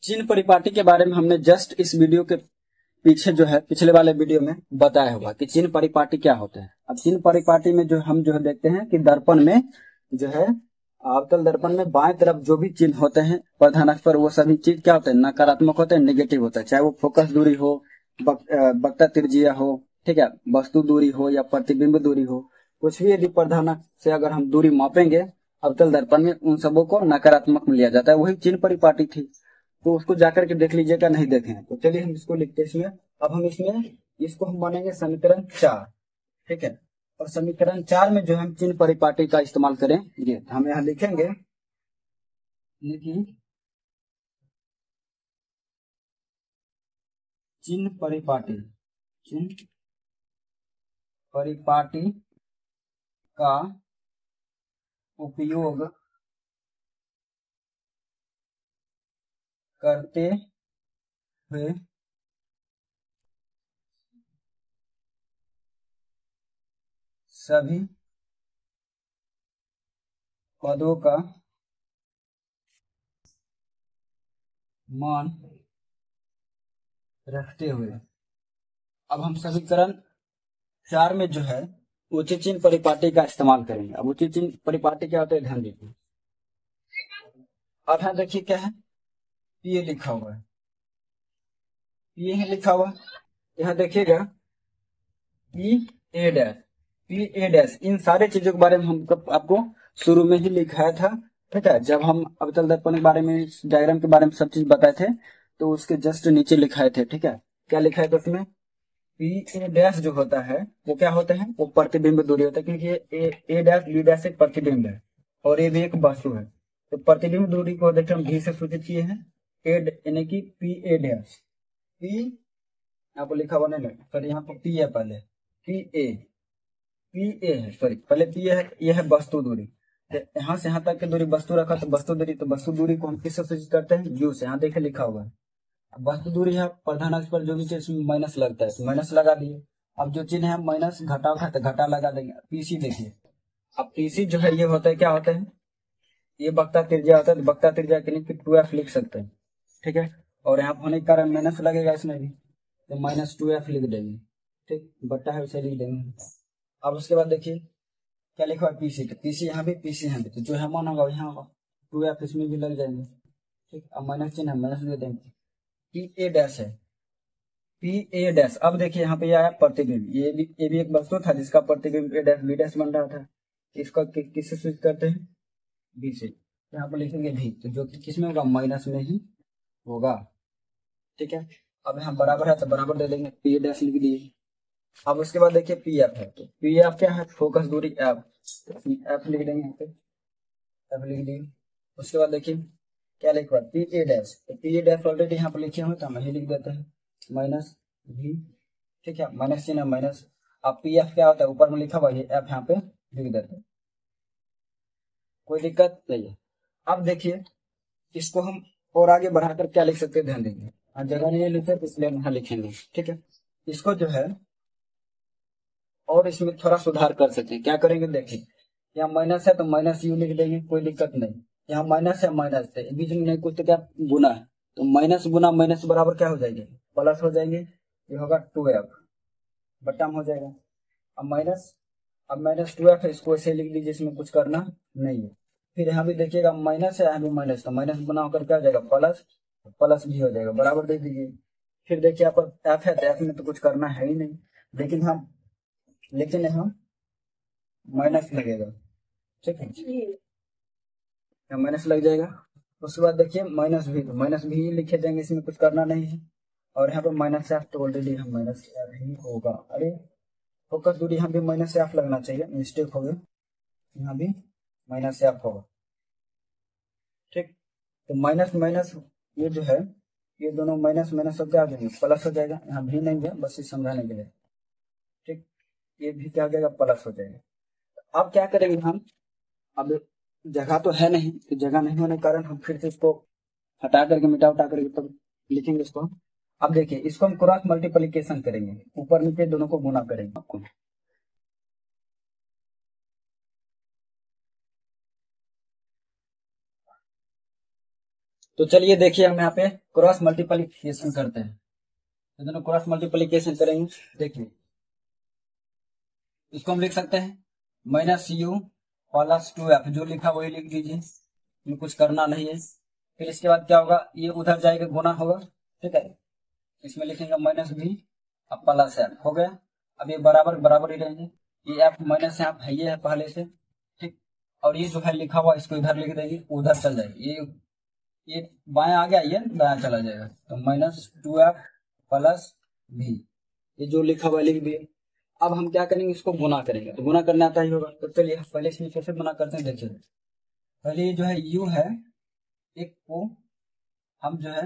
चिन्ह परिपाटी के बारे में हमने जस्ट इस वीडियो के पीछे जो है पिछले वाले वीडियो में बताया होगा कि चिन्ह परिपाटी क्या होता है। अब चिन्ह परिपाटी में जो हम जो है देखते हैं कि दर्पण में जो है अवतल दर्पण में बाएं तरफ जो भी चिन्ह होते हैं प्रधान अक्ष पर, वो सभी चीज क्या होते हैं, नकारात्मक होते हैं, नेगेटिव होता है। चाहे वो फोकस दूरी हो, वक्ता त्रिज्या हो, ठीक है, वस्तु दूरी हो या प्रतिबिंब दूरी हो, कुछ भी यदि प्रधान अक्ष से अगर हम दूरी मापेंगे अवतल दर्पण में, उन सबों को नकारात्मक में लिया जाता है। वही चिन्ह परिपाटी थी, तो उसको जाकर के देख लीजिएगा, नहीं देखे हैं तो चलिए हम इसको लिखते हैं इसमें। अब हम इसमें इसको हम मानेंगे समीकरण 4, ठीक है। और समीकरण 4 में जो हम चिन्ह परिपाटी का इस्तेमाल करेंगे, हम यहाँ लिखेंगे चिन्ह परिपाटी, चिन्ह परिपाटी का उपयोग करते हुए सभी पदों का मान रखते हुए। अब हम समीकरण 4 में जो है उचित चिन्ह परिपाटी का इस्तेमाल करेंगे। अब उचित चिन्ह परिपाटी क्या होता है, ध्यान दीजिए। अब यहाँ देखिए क्या है, ये लिखा हुआ है, ये है लिखा हुआ, यहाँ देखिएगा पी ए डैश, इन सारे चीजों के बारे में हम आपको शुरू में ही लिखाया था, ठीक है। जब हम अवतल दर्पण के बारे में, डायग्राम के बारे में सब चीज बताए थे, तो उसके जस्ट नीचे लिखाए थे, ठीक है। क्या लिखा है तो उसमें पी ए डैश जो होता है वो क्या होता है, वो प्रतिबिंब दूरी होता है, क्योंकि ए डैश बी डैश एक प्रतिबिंब है और ये भी एक वस्तु है। तो प्रतिबिंब दूरी को देखिए हम भी से सूचित किए हैं, यानी कि पी ए डैश, पी यहाँ पर लिखा हुआ नहीं है, सॉरी यहाँ पर पी है, पहले पी ए है, सॉरी पहले पी है, ये है वस्तु दूरी। यहाँ से यहाँ तक की दूरी वस्तु रखा तो वस्तु दूरी, तो वस्तु दूरी को हम किससे सूचित करते हैं, यू से। यहाँ देखिए लिखा हुआ है वस्तु दूरी है, प्रधान अक्ष पर जो भी चीज माइनस लगता है तो माइनस लगा दिए। अब जो चिन्ह है माइनस घटा है तो घटा लगा देंगे। पीसी देखिए, अब पीसी जो है ये होता है, क्या होता है, ये वक्ता त्रिज्या होता है, तो वक्ता त्रिज्या के लिए 2f लिख सकते हैं, ठीक है। और यहाँ होने के कारण माइनस लगेगा इसमें भी, तो -2f लिख देंगे, ठीक, बट्टा है उसे लिख देंगे। अब उसके बाद देखिए क्या लिखा है, पीसी, तो पीसी यहाँ भी, पीसी यहाँ भी, तो जो है मान होगा यहाँ होगा, 2f इसमें भी लग जाएंगे, ठीक। अब माइनस चिन्ह है, माइनस दे देंगे। पी ए डैश है, पी ए डैश। अब देखिए यहाँ पे आया प्रतिबिंब, ये भी एक वस्तु था जिसका प्रतिबिंब ए डैश बी डैश बन रहा था। इसका किससे सूचित करते हैं, बी से। यहाँ पर लिखेंगे भी, तो जो कि किसमें होगा, माइनस में ही होगा, ठीक है। अब यहाँ बराबर है तो बराबर दे देंगे, पी ए डैश लिख दिए। अब उसके बाद देखिए पी एफ है, तो पी एफ क्या है, फोकस दूरी एफ, एफ लिख देंगे यहाँ पे, एफ लिख दिए। उसके बाद देखिए क्या लिखा, पी ए डैश, तो पी ए डैश ऑलरेडी यहाँ पर लिखे हुए तो हम यही लिख देते हैं, माइनस भी, ठीक है, माइनस चिन्ह माइनस। अब पी एफ क्या होता है, ऊपर में लिखा हुआ, ये एफ यहाँ पे लिख देते हैं, कोई दिक्कत नहीं है। अब देखिए इसको हम और आगे बढ़ाकर क्या लिख सकते हैं, ध्यान देंगे, जगह नहीं लिखे तो इसलिए यहाँ लिखेंगे, ठीक है। इसको जो है और इसमें थोड़ा सुधार कर सकते हैं, क्या करेंगे, देखिए यहाँ माइनस है तो माइनस यू लिख देंगे, कोई दिक्कत नहीं। यहाँ माइनस है, माइनस है, बीच में नहीं कुछ, तो क्या गुना है, तो माइनस गुना माइनस बराबर क्या हो जाएंगे, प्लस हो जाएंगे, ये होगा 2f, बट्टा हो जाएगा। अब माइनस 2f है, इसको ऐसे लिख लीजिए, इसमें कुछ करना नहीं है। फिर यहाँ भी देखिएगा माइनस है, यहाँ भी माइनस, तो माइनस बना होकर क्या हो जाएगा, प्लस, प्लस भी हो जाएगा, बराबर दे दीजिए। फिर देखिए यहाँ पर एफ है, तो एफ में तो कुछ करना है ही नहीं, लेकिन यहाँ माइनस लगेगा, ठीक है, माइनस लग जाएगा। उसके बाद देखिए माइनस भी, तो माइनस भी लिखे देंगे, इसमें कुछ करना नहीं है। और यहाँ पे माइनस एफ तो ऑलरेडी हम माइनस एफ ही होगा। अरे फोकस दूरी यहाँ भी माइनस एफ लगना चाहिए, मिस्टेक हो गया, यहाँ भी माइनस एफ होगा। ठीक, तो माइनस माइनस ये जो है ये दोनों माइनस माइनस सब क्या आ जाएंगे, प्लस हो जाएगा। यहाँ भी नहीं है, बस ये समझाने के लिए। ठीक, ये भी क्या हो जाएगा, प्लस हो जाएगा। अब क्या करेंगे हम, अब जगह तो है नहीं, तो जगह नहीं होने के कारण हम फिर से इसको हटा करके मिटा उटा करके तब लिखेंगे इसको हम। अब देखिए इसको हम क्रॉस मल्टीप्लिकेशन करेंगे, ऊपर नीचे दोनों को गुना करेंगे आपको। तो चलिए देखिए हम यहाँ पे क्रॉस मल्टीप्लिकेशन करते हैं। तो दोनों क्रॉस मल्टीप्लिकेशन करेंगे। देखिए इसको हम लिख सकते हैं माइनस यू प्लस 2f, जो लिखा वही लिख दीजिए, इसमें कुछ करना नहीं है। फिर इसके बाद क्या होगा, ये उधर जाएगा गुना होगा। ठीक है, इसमें लिखेंगे माइनस भी अब प्लस एफ हो गया। अब ये बराबर बराबर ही रहेंगे, ये एफ माइनस एफ है, ये है पहले से। ठीक, और ये जो है लिखा हुआ इसको इधर लिख देंगे, उधर चल जाएगी, ये बायां आ गया, ये दायां चला जाएगा। तो माइनस 2f प्लस भी, ये जो लिखा हुआ लिख दिए। अब हम क्या करेंगे, इसको गुना करेंगे। तो गुना करना आता ही होगा, तो चलिए पहले इसमें कैसे गुना करते हैं देखिए। पहले ये जो है u है, एक को हम जो है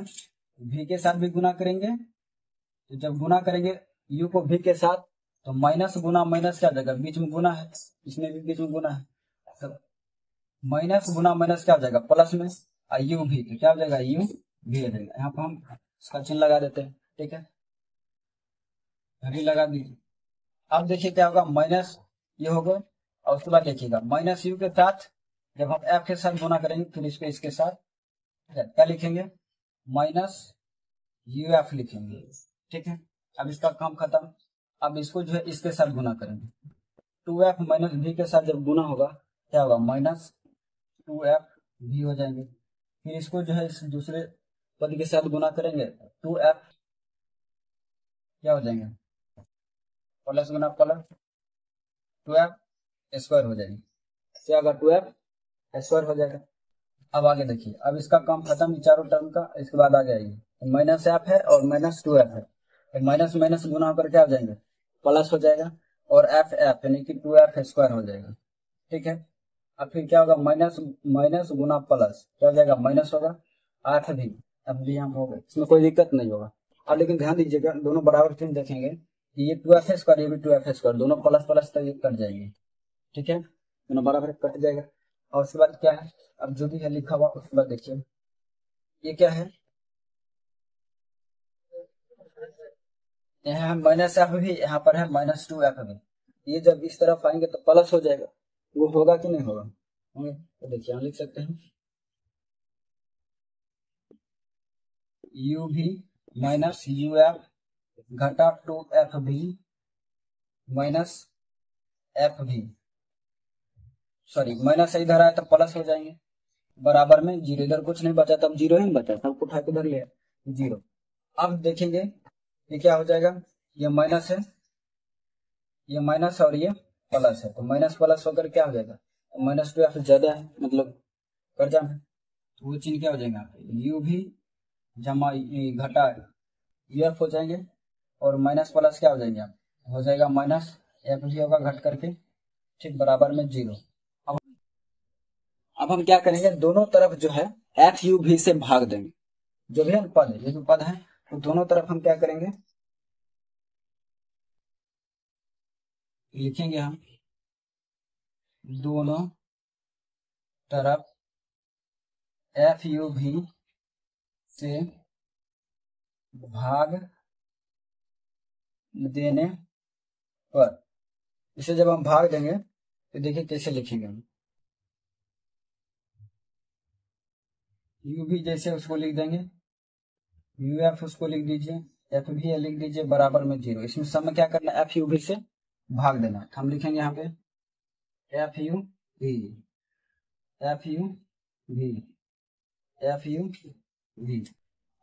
v के साथ भी गुना करेंगे। तो जब गुना करेंगे u को v के साथ, तो माइनस गुना माइनस क्या हो जाएगा, बीच में गुना है, इसमें भी बीच में गुना है, तो माइनस गुना माइनस क्या हो जाएगा, प्लस में u भी, तो क्या हो जाएगा, u भी हो जाएगा। यहाँ पर हम इसका चिन्ह लगा देते हैं। ठीक है, घड़ी लगा दीजिए। अब देखिए क्या होगा, माइनस ये होगा, और उसके बाद देखिएगा माइनस यू के साथ जब हम एफ के साथ गुना करेंगे, फिर इसको इसके साथ क्या लिखेंगे, माइनस यू एफ लिखेंगे। ठीक है, अब इसका काम खत्म। अब इसको जो है इसके साथ गुना करेंगे, 2f माइनस भी के साथ जब गुना होगा क्या होगा, माइनस 2f भी हो जाएंगे। फिर इसको जो है इस दूसरे पद के साथ गुना करेंगे, 2f क्या हो जाएंगे, प्लस गुना प्लस 2f स्क्वायर हो जाएगी। क्या होगा, 2f स्क्वायर हो जाएगा। अब आगे देखिए, अब इसका काम खत्म चारों टर्म का। इसके बाद आ जाएगी तो माइनस एफ है और माइनस 2f है, तो माइनस माइनस गुना होकर क्या हो जाएंगे, प्लस हो जाएगा, और एफ एफ यानी कि 2f स्क्वायर हो जाएगा। ठीक है, अब फिर क्या होगा, माइनस माइनस गुना प्लस क्या हो जाएगा, माइनस होगा, एफ भी, अब भी हम हो गए, इसमें कोई दिक्कत नहीं होगा। अब लेकिन ध्यान दीजिएगा, दोनों बराबर चिन्ह देखेंगे, ये 2f स्क्वायर, ये भी 2f स्क्वायर, दोनों प्लस प्लस तक कट जाएंगे। ठीक है, दोनों बराबर कट जाएगा। और उसके बाद क्या है, अब जो भी है लिखा हुआ उसके बाद देखिए ये क्या है, यहाँ माइनस एफ भी, यहाँ पर है माइनस 2f भी। ये जब इस तरफ आएंगे तो प्लस हो जाएगा, वो होगा कि नहीं होगा, होंगे। तो देखिए हम लिख सकते हैं u भी माइनस यू एफ घटा 2f भी माइनस एफ भी, सॉरी माइनस इधर आया तो प्लस हो जाएंगे, बराबर में जीरो, इधर कुछ नहीं बचा, तब जीरो ही बचा, सबको उठा के इधर लिया जीरो। अब देखेंगे ये क्या हो जाएगा, ये माइनस है, ये माइनस और ये प्लस है, तो माइनस प्लस होकर क्या हो जाएगा, माइनस 2f ज्यादा है, मतलब कर्जा में, तो वो चिन्ह क्या हो जाएगा, यू भी जमा घटा यूएफ हो जाएंगे, और माइनस प्लस क्या हो जाएंगे, हो जाएगा माइनस एफ भी होगा घट करके, ठीक, बराबर में जीरो। अब हम क्या करेंगे, दोनों तरफ जो है एफ यू भी से भाग देंगे, जो भी पद है, ये जो पद है, तो दोनों तरफ हम क्या करेंगे, लिखेंगे हम दोनों तरफ एफ यू भी से भाग देने पर, इसे जब हम भाग देंगे तो देखिए कैसे लिखेंगे हम, यू भी जैसे उसको लिख देंगे, यू एफ उसको लिख दीजिए, एफ भी लिख दीजिए, बराबर में जीरो। इसमें सब में क्या करना है, एफ यू भी से भाग देना। हम लिखेंगे यहाँ पे एफ यू भी, एफ यू भी, एफ यू भी।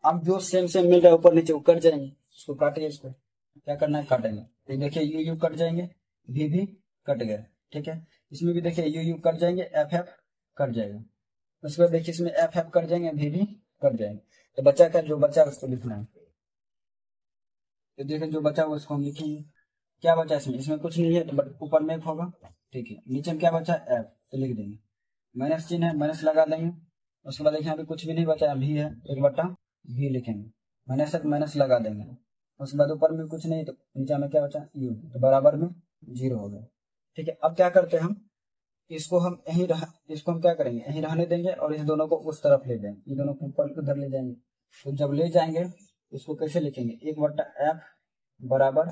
अब जो सेम सेम मिल रहा है ऊपर नीचे वो कट जाएंगे, इसको काटिए, इसको क्या करना है, काटेंगे। तो देखिए यू यू कट जाएंगे, भी कट गए। ठीक है, इसमें भी देखिए यू यू कट जाएंगे, एफ एफ कट जाएगा। उसके बाद देखिए इसमें एफ एफ कट जाएंगे, भी कट जाएंगे। तो बच्चा का जो बच्चा उसको लिखना है, तो देखिए जो बचा उसको हम लिखेंगे। क्या बचा इसमें? इसमें कुछ नहीं है तो ऊपर में एक होगा, ठीक है। नीचे में क्या बचा? एफ, तो लिख देंगे। माइनस चिन्ह है, माइनस लगा देंगे। उसके बाद देखिए यहाँ पे कुछ भी नहीं बचा, भी है, एक बट्टा भी लिखेंगे, माइनस है तो माइनस लगा देंगे। उसके बाद ऊपर में कुछ नहीं तो नीचे में क्या बचा? यू, तो बराबर में 0 हो गया, ठीक है। अब क्या करते हैं हम, इसको हम इसको हम क्या करेंगे, यहीं रहने देंगे और इस दोनों को उस तरफ ले जाएंगे, ये दोनों को ऊपर उधर ले जाएंगे। तो जब ले जाएंगे इसको कैसे लिखेंगे? 1/f बराबर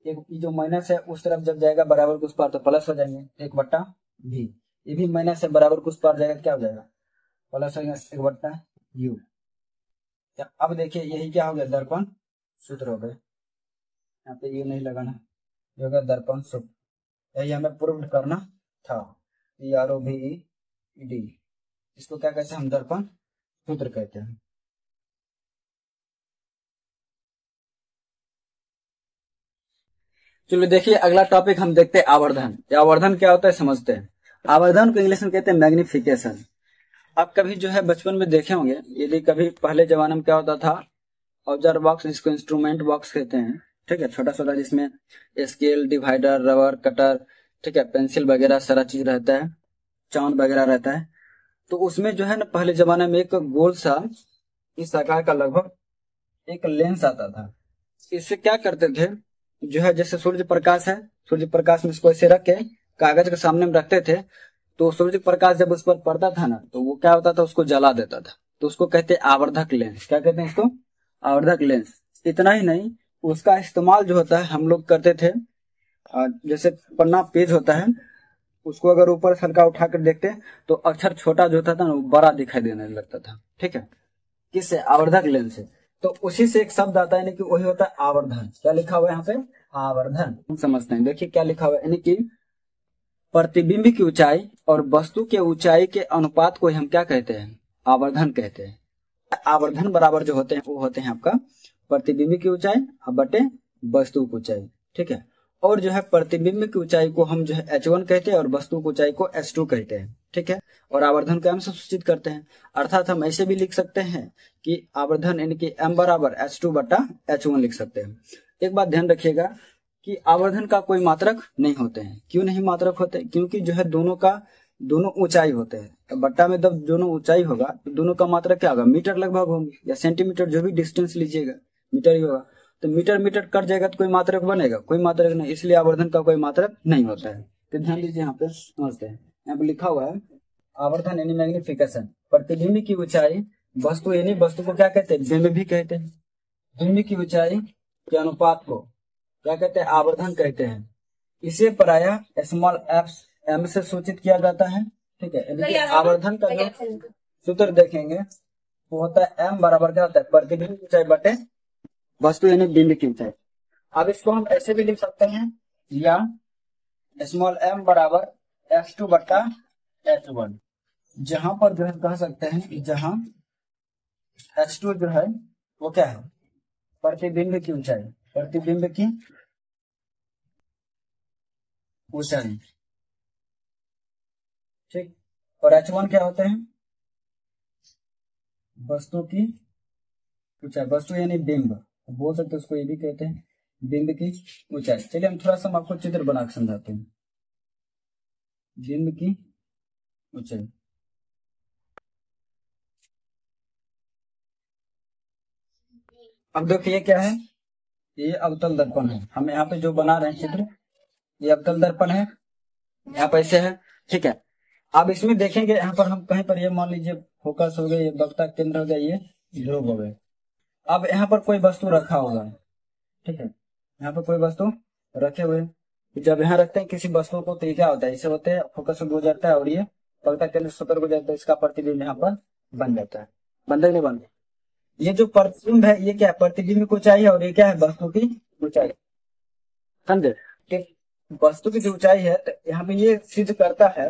एक, जो माइनस है उस तरफ जब जाएगा बराबर कुछ पार तो प्लस हो जाएंगे, 1/v। ये भी माइनस है, बराबर कुछ पार जाएगा, क्या हो जाएगा? प्लस हो जाएगा, 1/u। अब देखिए यही क्या हो गया? दर्पण सूत्र हो गया। यहाँ पे ये नहीं लगाना, ये होगा दर्पण सूत्र। यही हमें प्रूव करना था। PROVED, इसको क्या कहते हैं? हम दर्पण सूत्र कहते हैं। चलो देखिए अगला टॉपिक हम देखते हैं आवर्धन। आवर्धन क्या होता है समझते हैं। आवर्धन को इंग्लिश में कहते हैं मैग्निफिकेशन। आप कभी जो है बचपन में देखे होंगे, यदि कभी पहले जमाने में क्या होता था, ऑब्जर्व बॉक्स जिसको इंस्ट्रूमेंट बॉक्स कहते हैं, ठीक है, छोटा छोटा जिसमें स्केल, डिवाइडर, रबर, कटर, ठीक है, पेंसिल वगैरह सारा चीज रहता है, चांद वगैरह रहता है। तो उसमें जो है ना पहले जमाने में एक गोल सा इस आकार का लगभग एक लेंस आता था। इससे क्या करते थे, जो है जैसे सूर्य प्रकाश है, सूर्य प्रकाश में इसको ऐसे रख के कागज के सामने में रखते थे, तो सूर्य प्रकाश जब उस पर पड़ता था ना तो वो क्या होता था, उसको जला देता था। तो उसको कहते हैं आवर्धक लेंस। क्या कहते हैं इसको? आवर्धक लेंस। इतना ही नहीं, उसका इस्तेमाल जो होता है हम लोग करते थे, जैसे पन्ना पेज होता है, उसको अगर ऊपर से हल्का उठाकर देखते तो अक्षर छोटा जो होता था ना वो बड़ा दिखाई देने लगता था, ठीक है, किससे? आवर्धक लेंस से। तो उसी से एक शब्द आता है, यानी कि वही होता है आवर्धन। क्या लिखा हुआ है यहाँ पे? आवर्धन। हम समझते हैं, देखिए क्या लिखा हुआ है, यानी कि प्रतिबिंब की ऊंचाई और वस्तु के ऊंचाई के अनुपात को हम क्या कहते हैं? आवर्धन कहते हैं। आवर्धन बराबर जो होते हैं वो होते हैं आपका प्रतिबिंब की ऊंचाई बटे वस्तु की ऊंचाई, ठीक है। और जो है प्रतिबिंब की ऊंचाई को हम जो है H1 कहते हैं और वस्तु की ऊंचाई को H2 कहते हैं, ठीक है। और आवर्धन को हम सूचित करते हैं, अर्थात हम ऐसे भी लिख सकते हैं कि आवर्धन यानी कि m बराबर H2/H1 लिख सकते हैं। एक बात ध्यान रखिएगा कि आवर्धन का कोई मात्रक नहीं होते हैं। क्यों नहीं मात्रक होते? क्योंकि जो है दोनों ऊंचाई होते हैं। तो बट्टा में जब दोनों ऊंचाई होगा तो दोनों का मात्रक क्या होगा? मीटर लगभग होंगे या सेंटीमीटर, जो भी डिस्टेंस लीजिएगा मीटर ही होगा। तो मीटर मीटर कट जाएगा तो कोई मात्रक बनेगा? कोई मात्रक नहीं, इसलिए आवर्धन का कोई मात्रक नहीं होता है। तो ध्यान दीजिए, यहाँ पे समझते हैं। यहाँ पे लिखा हुआ है आवर्धन यानी मैग्निफिकेशन, प्रतिबिंब की ऊंचाई वस्तु यानी वस्तु को क्या कहते हैं? बिंब भी कहते हैं। बिंब की ऊंचाई के अनुपात को क्या कहते हैं? आवर्धन कहते हैं। इसे प्रायः स्मॉल m से सूचित किया जाता है, ठीक है। आवर्धन का जो सूत्र देखेंगे वो होता है m बराबर क्या होता है? प्रतिबिंब की ऊंचाई बटे वस्तु यानी बिंब की ऊंचाई। अब इसको हम ऐसे भी लिख सकते हैं, या स्मॉल m बराबर H2/H1, जहां पर जो है कह सकते हैं जहां H2 जो है वो क्या है? प्रतिबिंब की ऊंचाई, प्रतिबिंब की ऊंचाई, ठीक। और H1 क्या होते हैं? वस्तु की ऊंचाई, वस्तु यानी बिंब, बोल सकते उसको ये भी कहते हैं बिंब की ऊंचाई। चलिए हम थोड़ा सा आपको चित्र बना के समझाते हैं। बिंब की ऊंचाई, अब देखिए क्या है, ये अवतल दर्पण है। हम यहाँ पे जो बना रहे हैं चित्र, ये अवतल दर्पण है, यहाँ पे ऐसे है, ठीक है। अब इसमें देखेंगे यहाँ पर हम कहीं पर ये मान लीजिए फोकस हो गया, ये वक्ता केंद्र हो गया, ये ध्रुव हो गए। अब यहाँ पर कोई वस्तु रखा होगा, ठीक है, यहाँ पर कोई वस्तु रखे हुए, जब यहाँ रखते हैं किसी वस्तु को तो ये क्या होता है? इसे होते हैं फोकस हो जाता है और ये वक्ता केंद्र सतर्क हो जाता है, इसका प्रतिबिंब यहाँ पर बन जाता है। बनता है नहीं बनता? ये जो प्रतिबिंब है ये क्या है? प्रतिबिंब की ऊंचाई है, और ये क्या है? वस्तु की ऊंचाई। समझे? वस्तु की जो ऊंचाई है तो यहाँ पे ये सिद्ध करता है,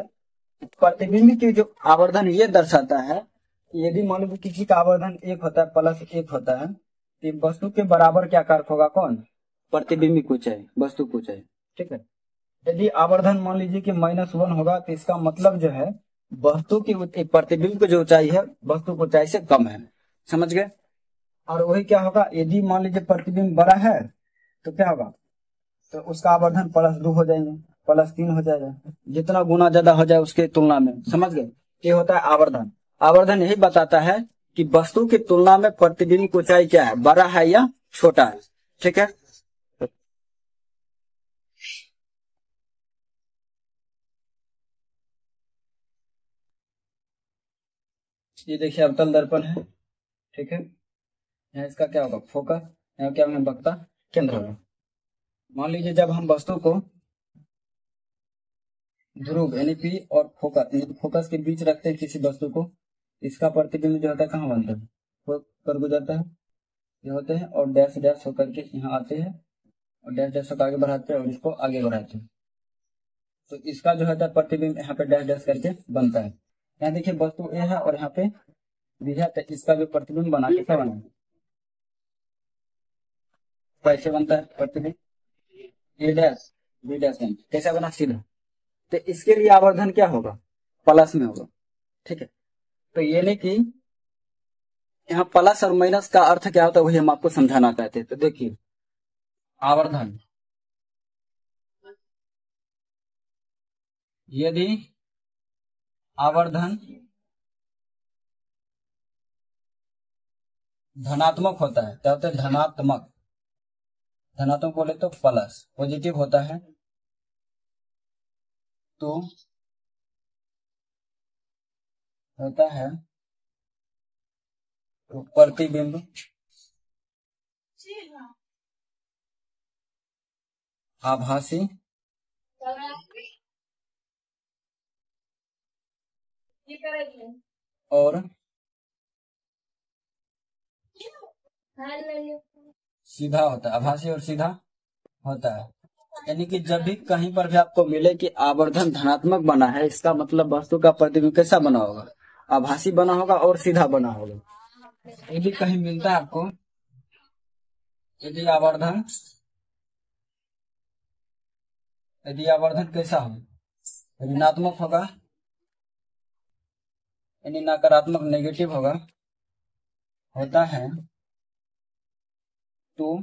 प्रतिबिंब की जो आवर्धन ये दर्शाता है कि यदि मान लो किसी का आवर्धन 1 होता है, +1 होता है, तो वस्तु के बराबर क्या कारक होगा? कौन? प्रतिबिंब की ऊंचाई, वस्तु की ऊंचाई, ठीक है। यदि आवर्धन मान लीजिए कि -1 होगा तो इसका मतलब जो है वस्तु की प्रतिबिंब की जो ऊंचाई है वस्तु की ऊंचाई से कम है। समझ गए? और वही क्या होगा, यदि मान लीजिए प्रतिबिंब बड़ा है तो क्या होगा, तो उसका आवर्धन +2 हो जाएंगे, +3 हो जाएगा, जितना गुना ज्यादा हो जाए उसके तुलना में, समझ गए। ये होता है आवर्धन। आवर्धन यही बताता है कि वस्तु की तुलना में प्रतिबिंब की ऊंचाई क्या है, बड़ा है या छोटा है। ठीक है, ये देखिए अवतल दर्पण है। ठीक है, यहाँ इसका क्या होगा, फोकस, यहाँ क्या होगा, वक्ता केंद्र होगा। मान लीजिए जब हम वस्तु को ध्रुव यानी पी और फोकस यानी फोकस के बीच रखते हैं किसी वस्तु को, इसका प्रतिबिंब जो होता है कहाँ बनता है, होकर गुजरता है, ये होते हैं और डैश डैश होकर के यहाँ आते हैं और डैश डैश होकर आगे बढ़ाते हैं और इसको आगे बढ़ाते हैं। तो इसका जो होता है प्रतिबिंब यहाँ पे डैश डैश करके बनता है। यहाँ देखिए वस्तु ए है और यहाँ पे बी है, तो इसका जो प्रतिबिंब बना कैसा बना, कैसे बनता है प्रतिबिंब, ए डैश बी डैश कैसा बना, सीधा। तो इसके लिए आवर्धन क्या होगा, प्लस में होगा। ठीक है, तो ये नहीं कि यहाँ प्लस और माइनस का अर्थ क्या होता है वही हम आपको समझाना चाहते हैं। तो देखिए आवर्धन, यदि आवर्धन धनात्मक होता है, क्या होता है, धनात्मक, धनात्मक बोले तो प्लस, पॉजिटिव होता है तो होता है तो प्रतिबिंब आभासी और सीधा होता है, आभासी और सीधा होता है। यानी कि जब भी कहीं पर भी आपको मिले कि आवर्धन धनात्मक बना है, इसका मतलब वस्तु का प्रतिबिंब कैसा बना होगा, आभासी बना होगा और सीधा बना होगा। यदि कहीं मिलता है आपको, यदि आवर्धन, यदि आवर्धन कैसा हो, ऋणात्मक होगा यानी नकारात्मक, नेगेटिव होगा, होता है, तो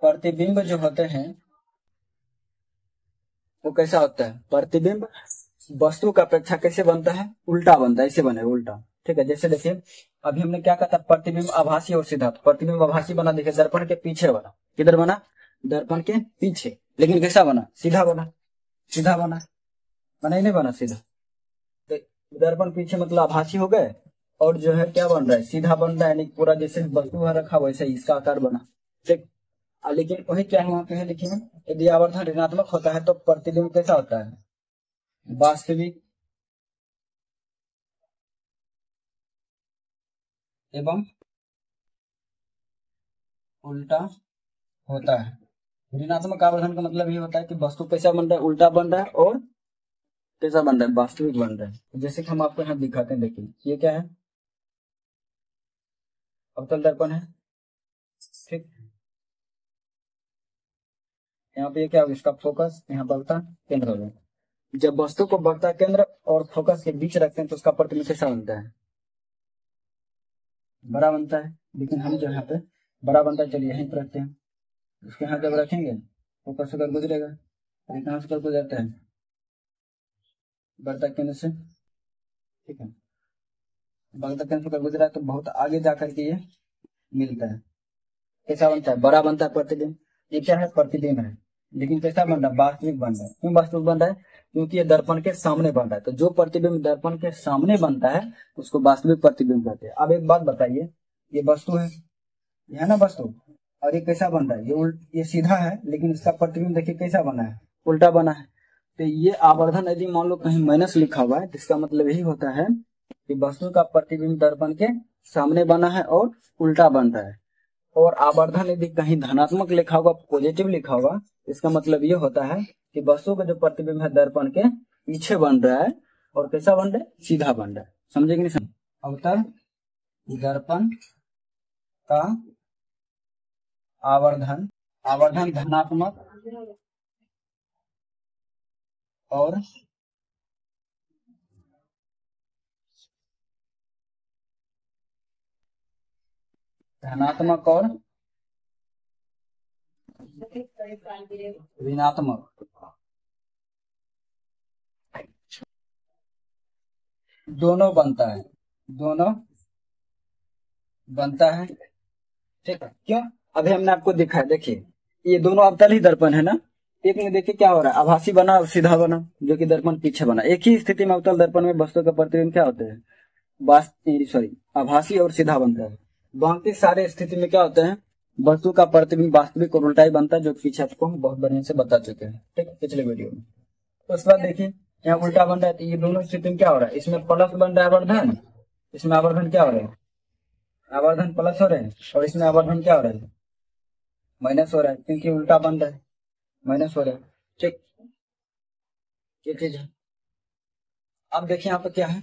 प्रतिबिंब जो होते हैं वो कैसा होता है, प्रतिबिंब वस्तु का अपेक्षा कैसे बनता है, उल्टा बनता है, ऐसे बने उल्टा। ठीक है, जैसे देखिए अभी हमने क्या कहा था, प्रतिबिंब आभासी और सीधा, तो प्रतिबिंब आभासी बना, देखिए दर्पण के पीछे बना, किधर बना, दर्पण के पीछे, लेकिन कैसा बना, सीधा बना, सीधा बना, बना ही नहीं बना सीधा। तो दर्पण पीछे मतलब आभासी हो गए और जो है क्या बन रहा है, सीधा बन रहा है, यानी पूरा जैसे वस्तु है रखा वैसे ही इसका आकार बना। ठीक, लेकिन वही क्या है वहां पे है, देखिए यदि आवर्धन ऋणात्मक होता है तो प्रतिबिंब कैसा होता है, वास्तविक एवं उल्टा होता है। ऋणात्मक आवर्धन का मतलब ये होता है कि वस्तु कैसा बन रहा है, उल्टा बन रहा है और कैसा बन रहा है, वास्तविक बन रहा है। जैसे कि हम आपको यहाँ दिखाते हैं, देखिए ये क्या है, अवतल दर्पण है। ठीक, यहाँ पे क्या होगा, इसका फोकस यहाँ बलता केंद्र होगा। जब वस्तु को बलता केंद्र और फोकस के बीच रखते हैं तो उसका प्रतिबिंब कैसा बनता है, बड़ा बनता है। लेकिन हम जो यहाँ पे बड़ा बनता है, चलिए यहीं पर रखते हैं, उसके यहाँ जब रखेंगे फोकस होकर गुजरेगा, कहाँ से गुजरता है, बलता केंद्र से। ठीक है, बलता केंद्र होकर गुजरा तो बहुत आगे जाकर के ये मिलता है, कैसा बनता है, बड़ा बनता है प्रतिबिंब। ये क्या है, प्रतिबिंब है, लेकिन कैसा बन रहा है, वास्तविक बन रहा है। क्यों वास्तविक बन रहा है, क्योंकि ये दर्पण के सामने बन रहा है। तो जो प्रतिबिंब दर्पण के सामने बनता है उसको वास्तविक प्रतिबिंब कहते हैं। अब एक बात बताइए, ये वस्तु है, ये है ना वस्तु, और ये कैसा बन रहा है, ये सीधा है, लेकिन इसका प्रतिबिंब देखिए कैसा बना है, उल्टा बना है। तो ये आवर्धन यदि मान लो कहीं माइनस लिखा हुआ है तो इसका मतलब यही होता है कि वस्तु का प्रतिबिंब दर्पण के सामने बना है और उल्टा बन रहा है। और आवर्धन यदि कहीं धनात्मक लिखा होगा, पॉजिटिव लिखा होगा, इसका मतलब ये होता है कि वस्तु का जो प्रतिबिंब है दर्पण के पीछे बन रहा है और कैसा बन रहा है, सीधा बन रहा है। समझे कि नहीं समझे, अवतल दर्पण का आवर्धन, आवर्धन धनात्मक और धनात्मक और ऋणात्मक दोनों बनता है, दोनों बनता है। ठीक है, क्यों? अभी हमने आपको दिखाया, देखिए ये दोनों अवतल ही दर्पण है ना। एक में देखिए क्या हो रहा है, आभासी बना और सीधा बना, जो कि दर्पण पीछे बना। एक ही स्थिति में अवतल दर्पण में वस्तु का प्रतिबिंब क्या होते हैं, आभासी और सीधा बनता है। बाकी सारे स्थिति में क्या होते हैं, वस्तु का प्रतिबिंब वास्तविक और उल्टा ही बनता है, जो पीछे आपको हम बहुत बढ़िया से बता चुके हैं, ठीक है, पिछले वीडियो में। तो उसके बाद देखिए यहाँ उल्टा बन रहा है, तो ये दोनों स्थिति में क्या हो रहा है, इसमें प्लस बन रहा है आवर्धन, इसमें आवर्धन क्या हो रहा है, आवर्धन प्लस हो रहे हैं, और इसमें आवर्धन क्या हो रहा है, माइनस हो रहा है, क्योंकि उल्टा बन रहा है, माइनस हो रहा है। ठीक, ये चीज है। अब देखिए यहाँ पे क्या है,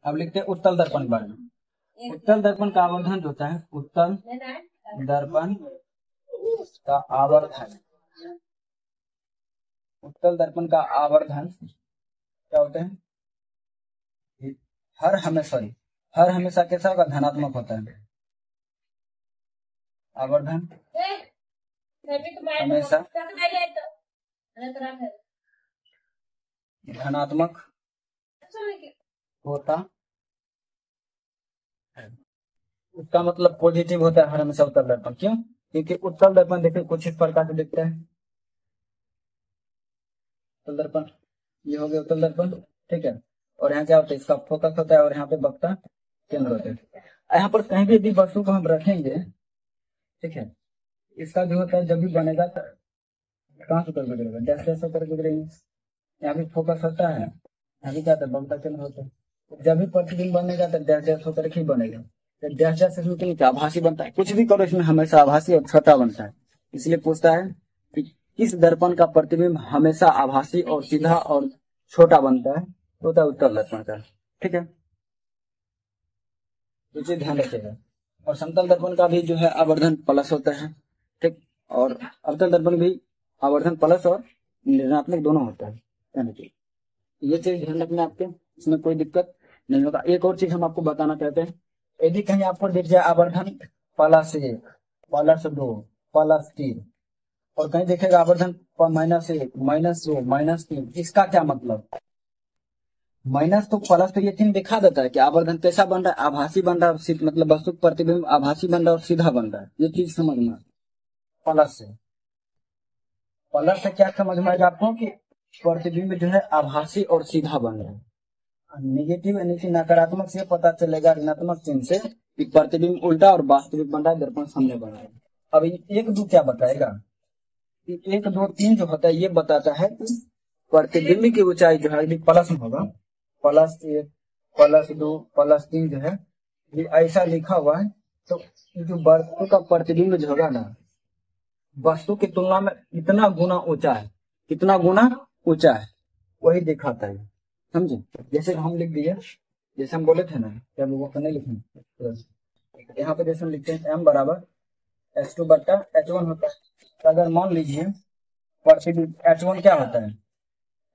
अब लिखते हैं उत्तल दर्पण के बारे में। उत्तल दर्पण का आवर्धन जो होता है, उत्तल दर्पण का आवर्धन, उत्तल दर्पण का आवर्धन क्या होते हैं, हर हमेशा कैसा होगा, धनात्मक होता है। आवर्धन हमेशा धनात्मक होता है, उसका मतलब पॉजिटिव होता है हर हमेशा उत्तल दर्पण। क्यों? क्योंकि उत्तल दर्पण देखिए कुछ इस प्रकार से दिखता है, उत्तल दर्पण ये हो गया उत्तल दर्पण, ठीक है। और यहाँ क्या होता है, इसका फोकस होता है और यहाँ पे वक्ता केंद्र होता है। यहाँ पर कहीं भी यदि वस्तु को हम रखेंगे, ठीक है, इसका जो होता है जब भी बनेगा तो कहाँ से कर गुजरेगा, डैश डैश होकर गुजरेंगे। यहाँ भी फोकस होता है, यहाँ भी क्या होता है, वक्ता केंद्र होता है। जब भी प्रतिबिंब बनेगा तो डैश डैश होकर ही बनेगा, तो डैश डैश से क्या होता है, आभासी बनता है। कुछ भी करो इसमें हमेशा आभासी और छोटा बनता है। इसलिए पूछता है कि किस दर्पण का प्रतिबिंब हमेशा आभासी और सीधा और छोटा बनता है, तो होता है उत्तल दर्पण का, ठीक है। तो चीज ध्यान रखिएगा। और समतल दर्पण का भी जो है आवर्धन प्लस होता है, ठीक, और अवतल दर्पण भी आवर्धन प्लस और ऋणात्मक दोनों होता है, ध्यान रखिए। ये चीज ध्यान रखना आपके, इसमें कोई दिक्कत नहीं होगा। एक और चीज हम आपको बताना चाहते हैं, यदि कहीं आपको दिख जाए आवर्धन प्लस 1, प्लस 2, प्लस 3, और कहीं देखेगा आवर्धन -1, -2, -3, इसका क्या मतलब, माइनस तो प्लस तो ये 3 दिखा देता है कि आवर्धन कैसा बन रहा है, आभासी बन रहा है, मतलब वस्तु प्रतिबिंब आभासी बन रहा है और सीधा बन रहा है। ये चीज समझना, प्लस से क्या समझ में आएगा आपको कि प्रतिबिंब जो है आभासी और सीधा बन रहा है। नेगेटिव यानी कि नकारात्मक से पता चलेगा, ऋणात्मक चिन्ह से, कि प्रतिबिंब उल्टा और वास्तविक बन रहा है, दर्पण सामने बन रहा है। अब 1, 2 क्या बताएगा, 1, 2, 3 जो होता है ये बताता है कि प्रतिबिंब की ऊंचाई जो है प्लस में होगा, +1, +2, +3 जो है ये ऐसा लिखा हुआ है। तो जो वस्तु का प्रतिबिंब जो होगा ना, वस्तु की तुलना में इतना गुना ऊंचा है, कितना गुना ऊंचा है, वही दिखाता है, समझे। जैसे हम लिख दिए, जैसे हम बोले थे ना, क्या वो नहीं लिखेंगे, यहाँ पे जैसे हम लिखते हैं m बराबर S2/H1 होता है। तो अगर मान लीजिए प्रतिबिंब H1 क्या होता है,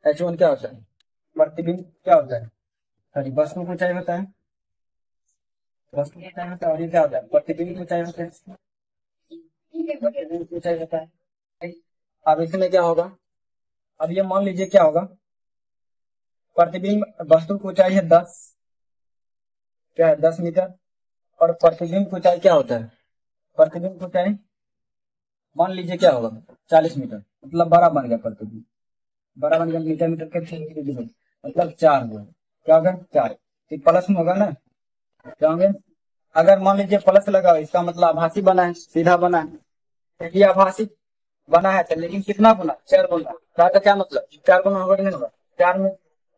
H1 क्या होता है, प्रतिबिंब क्या होता है, सॉरी वस्तु को ऊंचाई होता है, वस्तु की ऊंचाई होता है, और ये क्या होता है, प्रतिबिंब की ऊंचाई होता है, प्रतिबिंब की ऊंचाई होता है। अब इसमें क्या होगा, अब ये मान लीजिए क्या होगा, प्रतिबिंब वस्तु की ऊंचाई है 10, क्या है 10 मीटर, और प्रतिबिंब की ऊंचाई क्या होता है, प्रतिबिंब की ऊंचाई मान लीजिए क्या होगा 40 मीटर, मतलब बड़ा बन गया प्रतिबिंब, बड़ा बन गया, मीटर मीटर के मतलब 4 हुआ, क्या होगा 4, प्लस में होगा ना, क्या होंगे। अगर मान लीजिए प्लस लगा, इसका मतलब आभासी बना है, सीधा बना है, ये आभासी बना है, तो लेकिन कितना गुना, 4 गुना। 4 का क्या मतलब, 4 गुना होगा नहीं होगा, 4 में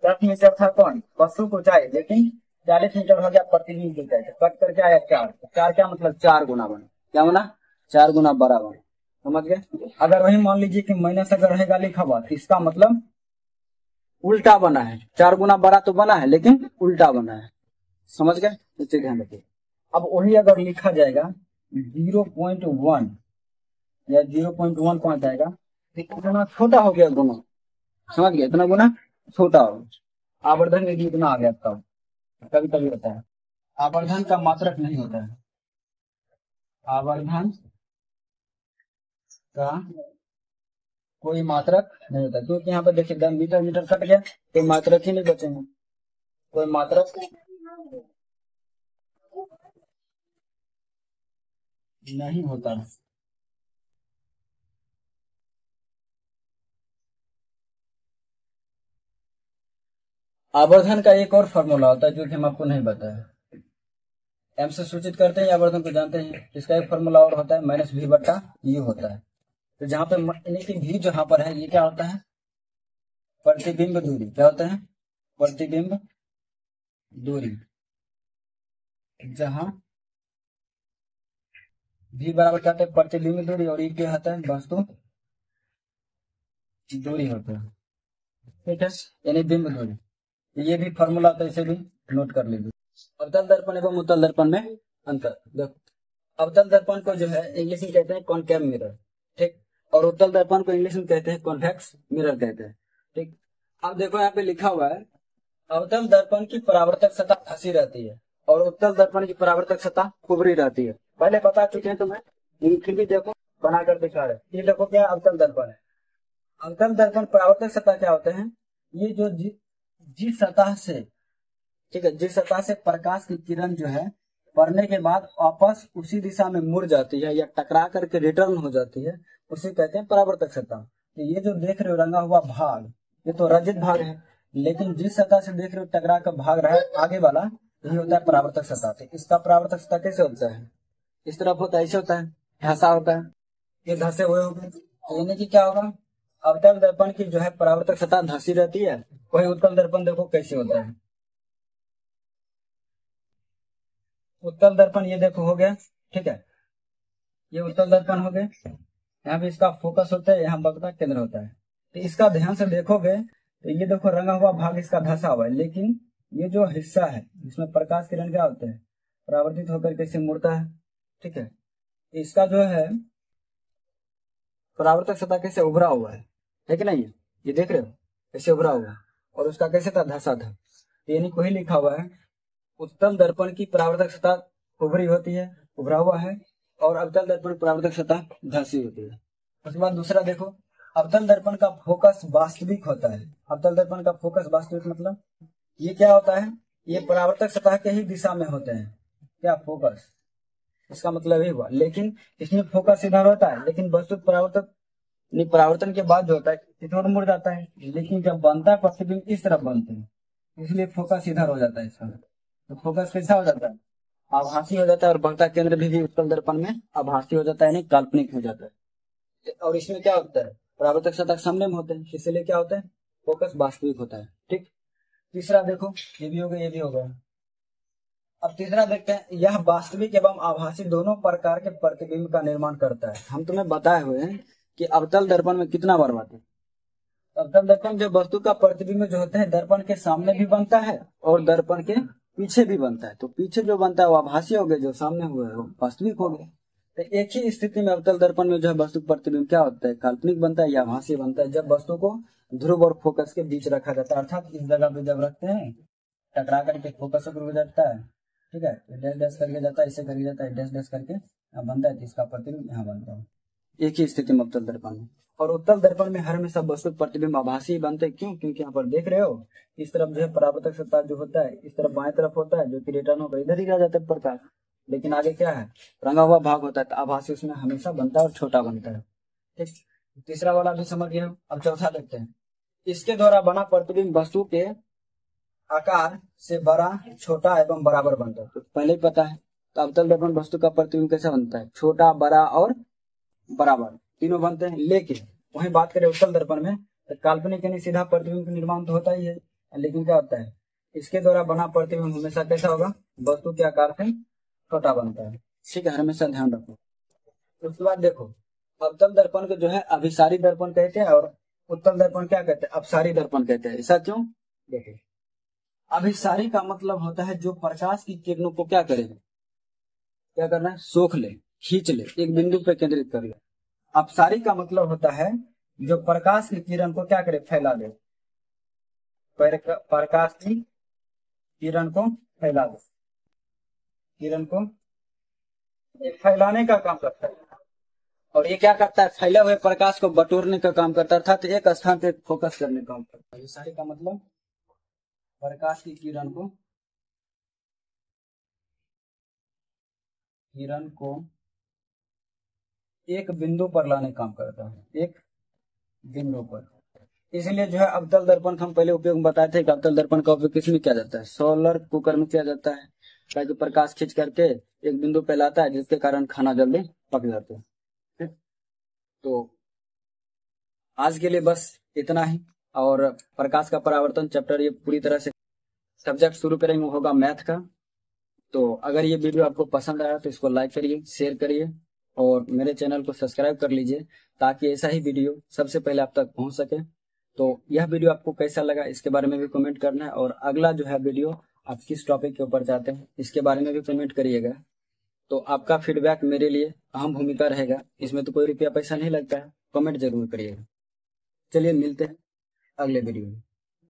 10 मीटर था कौन, वस्तु को ऊंचाई, लेकिन 40 मीटर हो गया प्रतिबिंब की ऊंचाई, कट करके आया 4, 4 क्या मतलब 4 गुना बना, क्या बना 4 गुना बड़ा बना, समझ गए। अगर वही मान लीजिए कि माइनस अगर रहेगा लिखा हुआ, तो इसका मतलब उल्टा बना है, 4 गुना बड़ा तो बना है लेकिन उल्टा बना है, समझ गए, इसे ध्यान रखिए। अब वही अगर लिखा जाएगा 0.1 या 0.1 पहुंच जाएगा, इतना छोटा हो गया गुना, समझ गए, इतना गुना छोटा हो, आवर्धन में भी इतना आ गया, तब कभी कभी होता है, आवर्धन का मात्रक नहीं होता है, आवर्धन का कोई मात्रक नहीं होता, क्योंकि यहाँ पर देखिए मीटर मीटर कट गया, कोई मात्रक ही नहीं बचेंगे, कोई मात्रक नहीं होता है। आवर्धन का एक और फॉर्मूला होता है जो कि हम आपको नहीं बताया। एम से सूचित करते हैं, आवर्धन को जानते हैं। इसका एक फॉर्मूला और होता है माइनस वी बटा यू होता है। तो जहां पे यानी कि वी जहां पर है ये क्या होता है, प्रतिबिंब दूरी। क्या होता है, प्रतिबिंब दूरी। जहां वी बराबर क्या होता है, प्रतिबिंब दूरी, और ये क्या होता है, वस्तु दूरी होता है। ठीक है, यानी बिंब दूरी। ये भी फॉर्मूला होता है, इसे भी नोट कर लीजिए। अवतल दर्पण एवं उत्तल दर्पण में अंतर देखो। अवतल दर्पण को जो है इंग्लिश में कहते हैं कॉनकेव मिरर, ठीक, और उत्तल दर्पण को इंग्लिश में कहते हैं कॉन्वेक्स मिरर कहते हैं, ठीक। अब देखो यहाँ पे लिखा हुआ है, अवतल दर्पण की परावर्तक सतह धंसी रहती है और उत्तल दर्पण की परावर्तक सतह कुबरी रहती है। पहले बता चुके हैं तुम्हें, लेकिन फिर भी देखो बनाकर दिखा रहे। ये देखो क्या अवतल दर्पण है। अवतल दर्पण परावर्तक सतह क्या होते हैं, ये जो जिस सतह से, ठीक है, जिस सतह से प्रकाश की किरण जो है पड़ने के बाद वापस उसी दिशा में मुड़ जाती है या टकरा करके रिटर्न हो जाती है, उसे कहते हैं परावर्तक सतह। तो ये जो देख रहे हो रंगा हुआ भाग, ये तो रंजित भाग है, लेकिन जिस सतह से देख रहे हो टकरा कर भाग रहा है आगे वाला, यही होता है परावर्तक सतह। तो इसका परावर्तक सतह कैसे होता है, इस तरफ होता है, ऐसे होता है, धंसा होता है, ये धंसे हुए हो गए। यानी कि क्या होगा, अवतल दर्पण की जो है परावर्तक सतह धंसी रहती है। वही उत्तल दर्पण देखो कैसे होता है। उत्तल दर्पण ये देखो हो गया, ठीक है, ये उत्तल दर्पण हो गए। यहाँ पे इसका फोकस होता है, यहाँ वक्ता केंद्र होता है। तो इसका ध्यान से देखोगे तो ये देखो रंगा हुआ भाग इसका धंसा हुआ है, लेकिन ये जो हिस्सा है इसमें प्रकाश किरण क्या होते हैं, परावर्तित होकर कैसे मुड़ता है, ठीक है। इसका जो है परावर्तक सतह कैसे उभरा हुआ है कि नहीं, ये देख रहे हो कैसे उभरा हुआ है, और उसका कैसे था, धंसा था। यानी कोई लिखा हुआ है उत्तल दर्पण की परावर्तक सतह उभरी होती है, उभरा हुआ है, और अवतल दर्पण परावर्तक सतह धंसी होती है। उसके बाद दूसरा देखो, अवतल दर्पण का फोकस वास्तविक होता है। अवतल दर्पण का फोकस वास्तविक मतलब ये क्या होता है, ये परावर्तक सतह के ही दिशा में होते हैं, क्या फोकस, इसका मतलब ही हुआ। लेकिन इसमें फोकस इधर होता है, लेकिन वस्तु परावर्तक परावर्तन के बाद जो होता है इधर मुड़ जाता है, लेकिन जब बनता है प्रतिबिंब इस तरफ बनते हैं, इसलिए फोकस इधर हो जाता है इसका। तो फोकस कैसा हो जाता है, आभासी हो जाता है, और वक्ता केंद्र भी उत्तल दर्पण में आभासी हो जाता है, यानी काल्पनिक हो जाता है। और इसमें क्या होता है, परावर्तक सतह सामने में होते हैं, इसलिए क्या होता है, फोकस वास्तविक होता है, ठीक। तीसरा देखो, ये भी हो गया, ये भी हो गया। अब तीसरा देखते हैं, यह वास्तविक एवं आभासी दोनों प्रकार के प्रतिबिंब का निर्माण करता है। हम तुम्हें बताए हुए हैं कि अवतल दर्पण में कितना बार बनता है। अवतल दर्पण जो वस्तु का प्रतिबिंब जो होता है दर्पण के सामने भी बनता है और दर्पण के पीछे भी बनता है। तो पीछे जो बनता है वो आभासी हो गया, जो सामने हुआ है वो वास्तविक हो गया। तो एक ही स्थिति में अवतल दर्पण में जो है वस्तु प्रतिबिंब क्या होता है, काल्पनिक बनता है या आभासी बनता है, जब वस्तु को ध्रुव और फोकस के बीच रखा जाता है। अर्थात इस जगह पे जब रखते हैं टकरा करके फोकस हो जाता है, ठीक है, डैश डैश करके जाता है, इसे करके जाता है, डैश डैश करके यहाँ बनता है, तो इसका प्रतिबिंब यहाँ बनता है। एक ही स्थिति में अवतल दर्पण में। और उत्तल दर्पण में हर हमेशा वस्तु प्रतिबिंब आभासी बनते हैं। क्यों, क्योंकि यहाँ पर देख रहे हो इस तरफ जो है परावर्तक सतह जो होता है इस तरफ बाएं तरफ होता है, जो कि रिटर्न होकर इधर ही रह जाता है प्रकाश, लेकिन आगे क्या है, रंगा हुआ भाग होता है, तो आभासी उसमें हमेशा बनता है और छोटा बनता है, ठीक। तीसरा वाला भी समझ गए। अब चौथा देखते हैं, इसके द्वारा बना प्रतिबिंब वस्तु के आकार से बड़ा, छोटा एवं बराबर बनता है। तो पहले ही पता है, तो अवतल दर्पण वस्तु का प्रतिबिंब कैसे बनता है, छोटा, बड़ा और बराबर तीनों बनते हैं। लेकिन वही बात करें उत्तल दर्पण में, तो काल्पनिक यानी सीधा प्रतिबिंब का निर्माण तो होता ही है, लेकिन क्या होता है, इसके द्वारा बना प्रतिबिंब हमेशा कैसा होगा, वस्तु के आकार से छोटा बनता है, ठीक है, हमेशा ध्यान रखो। उसके बाद देखो, अवतल दर्पण को जो है अभिसारी दर्पण कहते हैं और उत्तल दर्पण क्या कहते हैं, अपसारी दर्पण कहते हैं। ऐसा क्यों, देखो, अभिसारी का मतलब होता है जो प्रकाश की किरणों को क्या करेगा, क्या करना है, सोख ले, खींच ले, एक बिंदु पे केंद्रित कर ले। अपसारी का मतलब होता है जो प्रकाश की किरण को क्या करे, फैला दे, प्रकाश की किरण को फैला दे, किरण को ये फैलाने का काम करता है, और ये क्या करता है, फैले हुए प्रकाश को बटोरने का काम करता है, अर्थात एक स्थान पे फोकस करने का काम करता है। ये सारे का मतलब प्रकाश की किरण को एक बिंदु पर लाने का काम करता है, एक बिंदु पर। इसलिए जो है अवतल दर्पण का हम पहले उपयोग में बताए थे कि अवतल दर्पण का उपयोग किसमें किया जाता है, सोलर कुकर में किया जाता है, ताकि प्रकाश खींच करके एक बिंदु पे लाता है, जिसके कारण खाना जल्दी पक जाता है। ठीक? तो आज के लिए बस इतना ही। और प्रकाश का परावर्तन चैप्टर ये पूरी तरह से सब्जेक्ट शुरू करेंगे, वो होगा मैथ का। तो अगर ये वीडियो आपको पसंद आया तो इसको लाइक करिए, शेयर करिए, और मेरे चैनल को सब्सक्राइब कर लीजिए, ताकि ऐसा ही वीडियो सबसे पहले आप तक पहुंच सके। तो यह वीडियो आपको कैसा लगा इसके बारे में भी कमेंट करना है, और अगला जो है वीडियो आप किस टॉपिक के ऊपर चाहते हैं इसके बारे में भी कमेंट करिएगा। तो आपका फीडबैक मेरे लिए अहम भूमिका रहेगा, इसमें तो कोई रुपया पैसा नहीं लगता है, कमेंट जरूर करिएगा। चलिए मिलते हैं अगले वीडियो में।